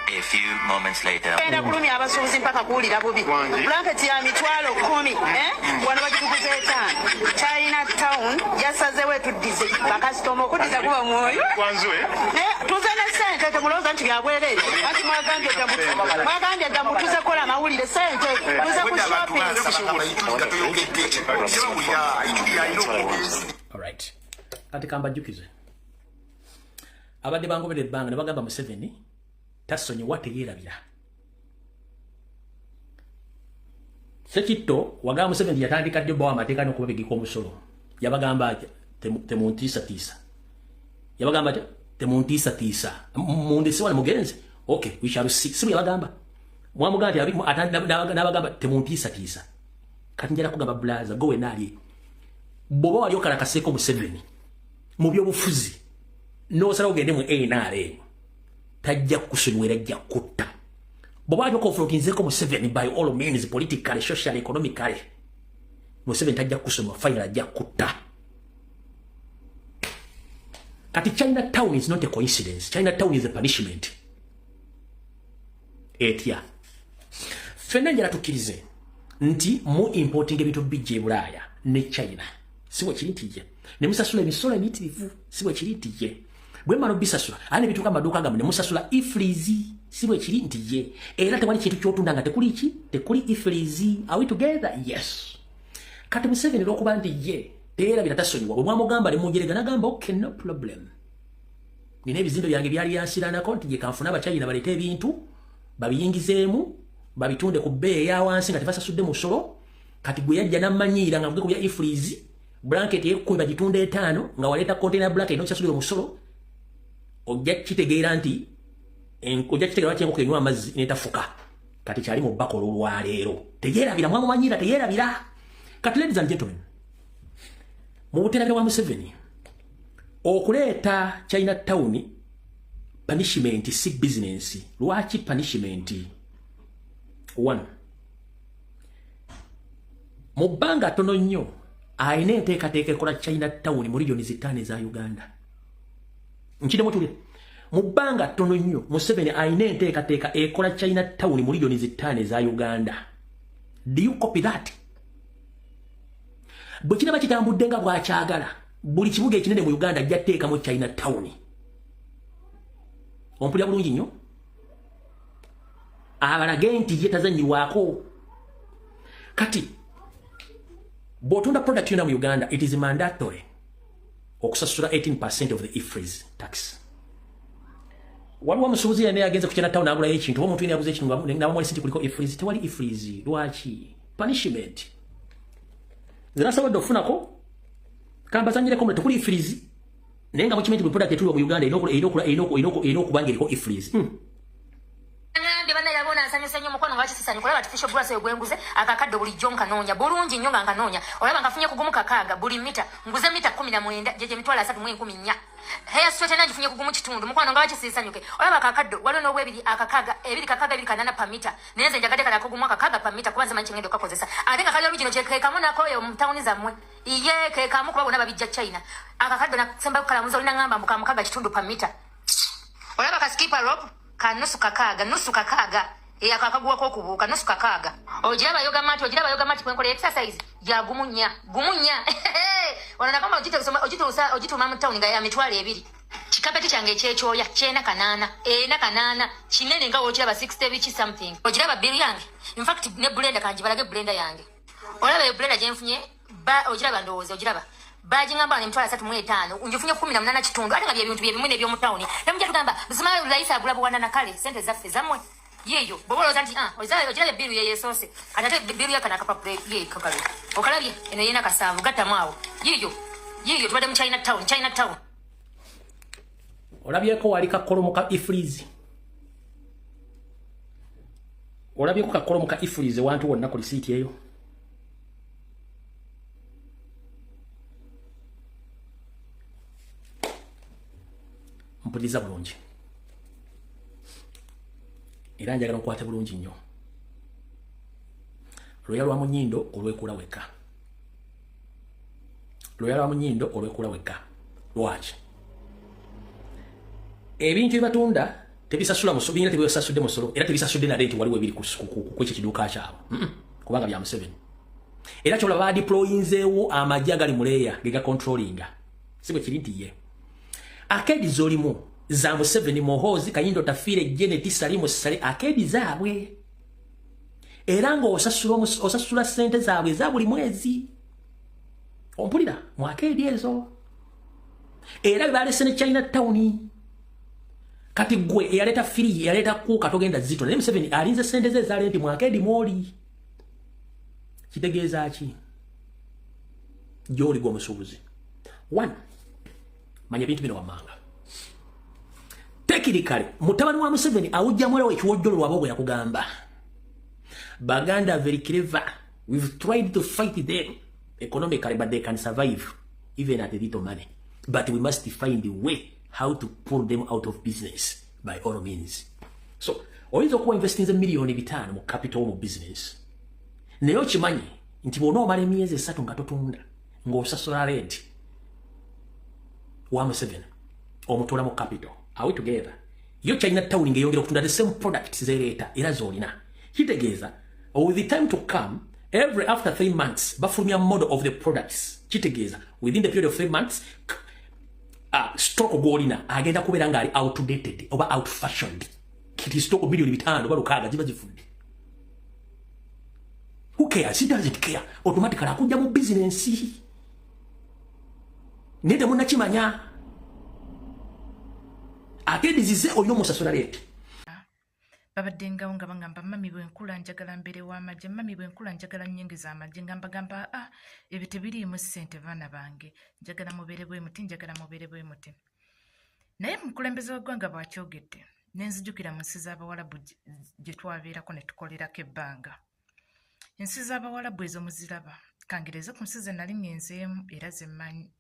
A few moments later.
Kenda kulumi abasuubuzi mpaka kuwulira bubi. Blanket ya mitwalo 10 wano bagikuguza etaano. Chinatown yasazeewo etuddize bakasitoma okuddiza kuba mwoyo. Tuze ne ssente temulowooza nti byabwereere. Kati mwagambye dda mutuze kola amawulire ssente tuze ku shopping.
Alright. Kati kambajjukize abadde bangoberera ebbanga ne bagamba Museveni tasonyiwa teyeerabira. Sekitto wagamba Museveni yatandika dde bawa amateeka n'okubabegeka omusolo yabagamba temuntiisatiisa yabagamba temuntiisatiisa mundese wano mugenze okay we shall see sibu yabagamba mwamugamba n'abagamba temuntiisatiisa kati njala kugamba blaza gowe naali bw'oba wali okalakaseeko Museveni mu byobufuzi n'osalawo ogende mu NRM tajja kusonyiwa era ajja kutta bw'oba confrontinzeko Museveni by all means politically socially economically Museveni tajja kusonyiwa final ajja kutta. Kati Chinatown is not a coincidence. Chinatown is a punishment. Etia. Fena njala tukirize. Nti mu importing ebintu bijje Bulaya ne China. Siwe kirintije. Ne musasula emisolo emitivu. Siwe kirintije. Bwe mano bisasula. Ane bitu kama maduka gamne musasula ifrizi. Siwe kirintije. Era tewali kintu kyotunda nga tekuli ki? Tekuli ifrizi. Are we together? Yes. Kati Museveni lokuba nti ye. Era biratasonyiwa. Bwamugamba ne mungerega nagamba okay no problem. Nine ebizindo byange byali yansirana konti je kanfuna abachayina balete ebintu babiyingizeemu babitunde ku bbeeyi ya wansi nga tebasasudde musolo kati gwe yajja n'amanyira nga mugeko bya ifreeze blanket yekkuba bagitunde 5 nga waleta container blanket n'osasudde musolo ojja kitegeera nti ojja kitegeera lwaki enkoko enywa amazzi n'etafuka kati kyali mu bbako olwaleero teyeerabira mwamumanyira teyeerabira. Kati ladies and gentlemen mu buterabira wa Museveni okuleeta Chinatown punishment si business. Lwaki punishment? 1 mu bbanga tono nnyo ayina enteekateeka ekola Chinatown mu regioni zitaano za Uganda. Nkidemu tuli mu bbanga tono nnyo Museveni ayina enteekateeka ekola Chinatown mu regioni zitaano za Uganda. Do you copy that? Bwe kinaba kitambudde nga bwakyagala buli kibuga ekinene mu Uganda ajja teeka mu Chinatown. Ompulira bulungi nnyo? Abalage nti ye tazannyirwako. Kati bw'otunda product yonna mu Uganda it is mandatory okusasula 18% of the ifreeze tax. Waliwo omusuubuzi yenna yagenze ku Chinatown n'agulayo ekintu oba omuntu yenna yaguze ekintu n'abamwali sinti kuliko ifreeze. Tewali ifreeze. Lwaki? Punishment. Zinasobodde okufunako kambazanyireko mule tekuli ifreeze naye nga mukimanyi bwe product etuli mu Uganda erina okuba ng'eriko ifreeze.
Bana yabona nsanyusa nnyo mukono ngakisisani kulaba artificial grass egwenguze akakadde bulijjo nkanoonya bulungi nnyo nga nkanoonya olaba ngafunye kugumu kakaaga buli mita nguze mita 19 jeje mitwala 3.4 hair straighten ngifunye kugumu kitundu mukono ngakisisanyuke olaba akakadde waliwo n'obwebiri akakaaga ebiri kakaaga ebiri kanana pa mita nenze njagade kala kugumu akakaaga pa mita kubanza manchi ngendo kakozesa ate nga kali olugino kyeke kamona koyo mu tawuni zammwe iye ke kamu kuba bona babijja China akakadde na semba kala muzo lina ngamba mukamukaga kitundu pa mita olaba ka skipper rope kanusu kakaaga akakaguwa kokubuuka nusu kakaaga ojiraba yoga mati kwenkola exercise ya gumunya wanana kama ojituma mu town nga ya mitwale 2 kikapeti kyange ekyekyoya kyena kanana kinene nga ojiraba 60 bichi something ojiraba bill yange in fact ne blender kanjibalage blender yange olaba blender jenfunye ojiraba ndowooza ojiraba baji ngamba ne mtwala 3.5 unjifunye 18 kitundu ate nga bye bintu bye bimwe nebyo mu town namujja tugamba mzima rais agula bwana na kale sente zaffe zamwe yeyo bobolo zanti ojira biru ye sose atate biru yakana kapa play ye kakalo okalabye eno yena kasavu gata mwawo yeyo tubade mu Chinatown
olabye ko wali kakolomoka ifreeze olabye ko kakolomoka ifreeze wantu wonna ku receipt eyo mpuliriza bulungi era njagala nkwate bulungi nnyo loya lwa munyindo olwekula weka lwaki ebintu ebibatunda tebisasula musolo bina tebisasudde musolo era tebisasudde na renti waliwo ebiri ku ekyo kiduuka kyabo kubanga bya Museveni era kyola ba deployinzeewo amajja agali muleya gega controllinga sibwe kiri nti ye akedi zolimu za Museveni Mohozi Kayindo Tafire Janet Salimu Sale akedi zaabwe era ngo osasula sente zaabwe za buli mwezi ompulira mu akedi ezo era balese ne Chinatown kati gwe eyaleta free eyaleta ku katogenda zito ne Museveni alinze sente ze za renti mu akedi moli kitegeeza ki joli gwa musubuzi 1 manya bintu bino wamanga technically mutabani wa Museveni awujja mwera wekiwojjolo lwabo yakugamba Baganda very clever. We've tried to fight them economically but they can survive even at a little money but we must find a way how to pull them out of business by all means. So oyinza okuwa investing million 5 mu capital mu business naye okimanyi nti bw'ona omala emyezi 3 nga totunda ng'osasula rent 1.7 omutuula mu capital. Are we together? Yo China town ngeyongera okutunda the same products zereeta era zolina kitegeeza with the time to come every after 3 months bafulumya model of the products kitegeeza within the period of 3 months stock gwolina agenda kubeera nga ali outdated oba out fashioned kiti stock milioni 5 oba 6 ziba zifudde. Who cares? He doesn't care. Automatically akujja mu business nende munakimanya ate dizize olyo musasula lete
babaddengawo nga bangamba mami bwenkula njagala mbere w'amagye mami bwenkula njagala nnyingiza amagye ngamba ebyo tebiriimu ssente baana bange njagala mubeere bwe muti njagala mubeere bwe muti. Naye mukulembeze w'eggwanga bw'akyogedde nenzijukira mu nsi z'Abawarabu gye twabeerako ne tukolerako ebbanga. Ensi z'Abawarabu ezo muziraba kangereze ku nsi ze nali ngenzeemu era ze mmanyi.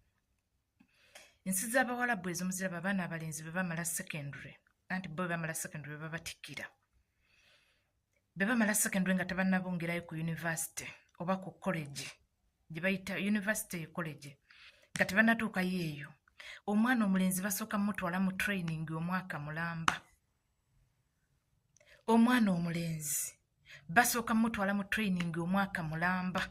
Ensi z'Abawarabu ezo muziraba abaana abalenzi be bamala secondary anti bo bamala secondary babatikkira. Be bamala secondary nga tabannabongerayo ku university oba ku college gye bayita university college nga tebannatuukayo eyo. Omwana omulenzi basooka mutwala mu training omwaka mulamba. Omwana omulenzi basooka mutwala mu training omwaka mulamba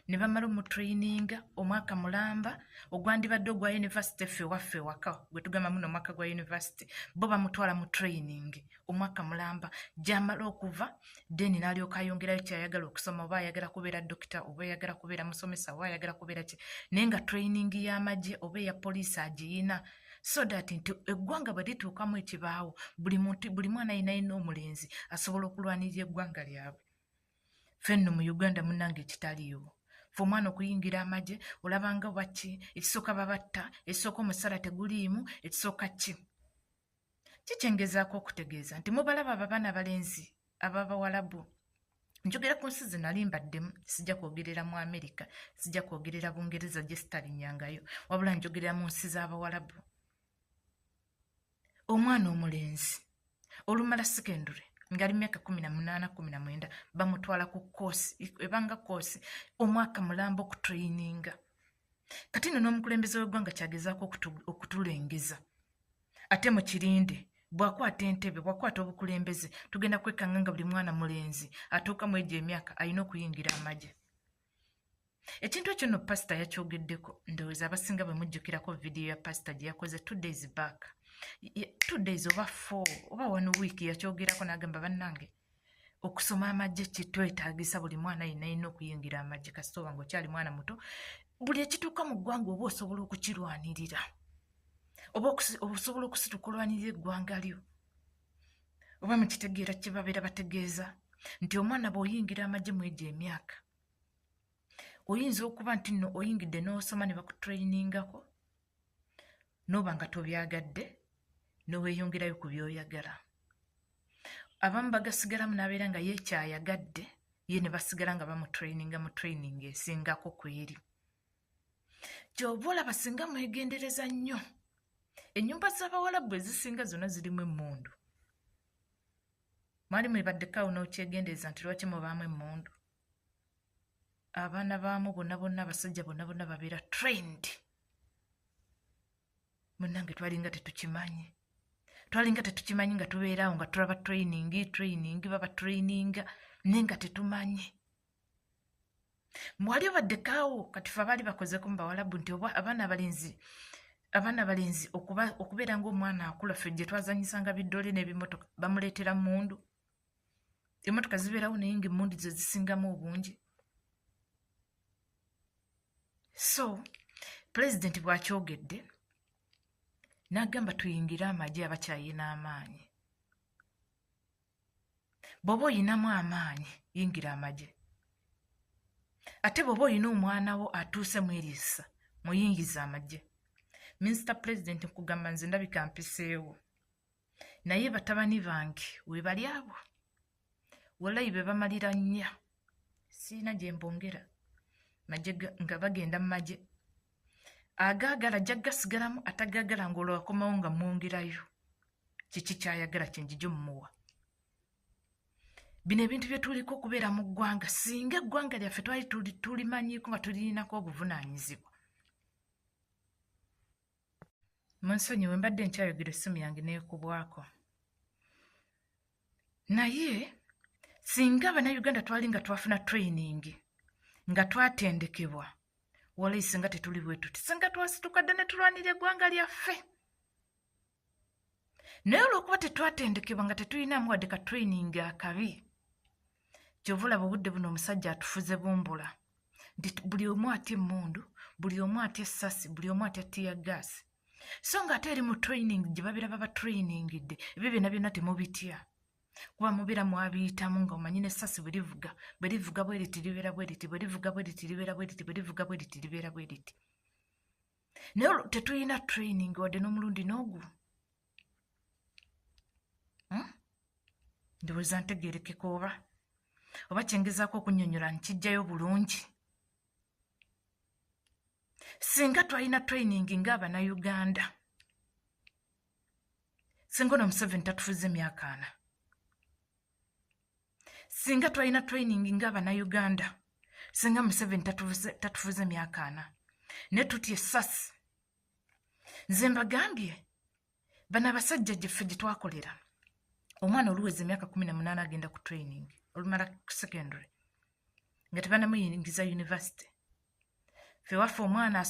ne bamala mu training omwaka mulamba ogwandibadde ogwa university ffe waffe waka gwe tugamba muno omwaka gwa university bo bamutwala mu training omwaka mulamba gyamala okuva then n'alyoka ayongerayo kyayagala okusoma oba ayagala kubeera dokita oba ayagala kubeera musomesa oba ayagala kubeera ki naye nga training y'amagye oba eya poliisi agiyina so that nti eggwanga bwe lituukamu ekibaawo buli mwana ayina omulenzi asobola okulwanirira eggwanga lyabwe. Ffe nno mu Uganda munnange ekitaliiwo fe omwana okuyingira amagye olabanga bwaki ekisooka babatta ekisooka omusala teguliimu ekisooka ki kikyengezaako okutegeeza nti mubalaba abaana abalenzi ab'Abawarabu. Njogera ku nsi ze nali mbaddemu sijja kwogerera mu Amerika sijja kwogerera Bungereza gye sitalinnyangayo wabula njogerera mu nsi z'Abawarabu. Omwana omulenzi olumala secondary ngali myaka 18 19 bamutwala ku course ebanga course omwaka mulamba ku training. Kati nno n'omukulembeze w'eggwanga kyagezaako okutulengeza ate mu kirinde bwakwata entebe bwakwata obukulembeze tugenda kwekanga nga buli mwana mulenzi atuuka mu egyo emyaka alina okuyingira amagye. Ekintu ekyo nno pasita yakyogeddeko ndowooza abasinga bwe mujjukirako vidiyo ya pasita gye yakoze 2 days back 2 days oba 4 oba 1 week yakyogerako n'agamba bannange okusoma amagye kitwetaagisa buli mwana yenna okuyingira amagye kasita oba ng'okyali mwana muto buli ekituuka mu ggwanga oba osobola okukirwanirira oba osobola okusituka olwanirira eggwanga lyo oba mukitegeera kye babeera bategeeza nti omwana bw'oyingira amagye mu egyo emyaka oyinza okuba nti nno oyingidde n'osoma ne bakutrainingako n'oba nga tobyagadde n'oweeyongerayo ku by'oyagala. Abamu bagasigalamu n'abeera nga yeekyayagadde ye ne basigala nga bamutraininga mu training esingako ku eri. Gy'oba olaba singa mwegendereza nnyo ennyumba z'Abawarabu ezisinga zonna zirimu emmundu. Mwali mwebaddekaawo n'okyegendereza nti lwaki mubaamu emmundu. Abaana baamu bonna abasajja bonna babeera trained. Munnange twalinga tetukimanyi nga tubeeraawo nga tulaba training baba traininga naye nga tetumanyi. Mwali obaddekaawo kati fe abaali bakozeko mu Bawarabu nti abaana abalenzi okubeera ng'omwana akula ffe gye twazanyisanga biddole n'ebimotoka bamuleetera mmundu. Emmotoka zibeerawo naye ng'emmundu ze zisingamu obungi. So pulezidenti bw'akyogedde n'agamba tuyingire amagye abakyayina amaanyi. Bw'oba oyinamu amaanyi yingira amagye. Ate bw'oba oyina omwana wo atuuse mu eriisa muyingiza amagye. Minisita Pulezidenti nkugamba nze ndabika mpiseewo. Naye batabani bange we bali abo. Walayi be bamalira nnya. Siina gye mbongera. Magye nga bagenda mu magye. agaagala jaggasigalamu atagaagala ng'olwakomawo nga mwongerayo kiki kyayagala kyenjijo mumuwa. Bino ebintu bye tuliko okubeera mu ggwanga singa eggwanga lyaffe twali tulimanyiiko nga tulirinako obuvunaanyizibwa. Munsonyiwe mbadde nkyayogera essimu yange neekubwako. Naye singa Abannayuganda twali nga twafuna training nga twatendekebwa walayise nga tetuli bwe tuti singa twasitukadde ne tulwanira eggwanga lyaffe. Naye olw'okuba tetwatendekebwa nga tetulinamu wadde ka training akabi kyova olaba obudde buno omusajja atufuze bumbula nti buli omu atya emmundu, buli omu atya essasi, buli omu atya tiyaggaasi. So nga ate eri mu training gye babeera baba trainingidde ebyo byonna byonna temubitya kuba mubeera mwabiyitamu nga omanyi n'essasi bwe livuga bwe riti libeera bwe riti, bwe livuga bwe riti libeera bwe riti, bwe livuga bwe riti libeera bwe riti. Naye tetulina training wadde n'omulundi n'ogu. Ndowooza ntegeerekeka oba kyengezaako okunnyonnyola nkijjayo bulungi. Singa twalina training ng'Abannayuganda, singa ono Museveni tatufuze emyaka 4. Singa twalina training ng'Abannayuganda, singa Museveni tatufuze emyaka 4. Ne tutya essasi. Nze mbagambye bano abasajja gyeffe gye twakolera. Omwana oluweza emyaka 18 agenda ku training olumala secondary nga tebanamuyingiza university. Ffe waffe omwana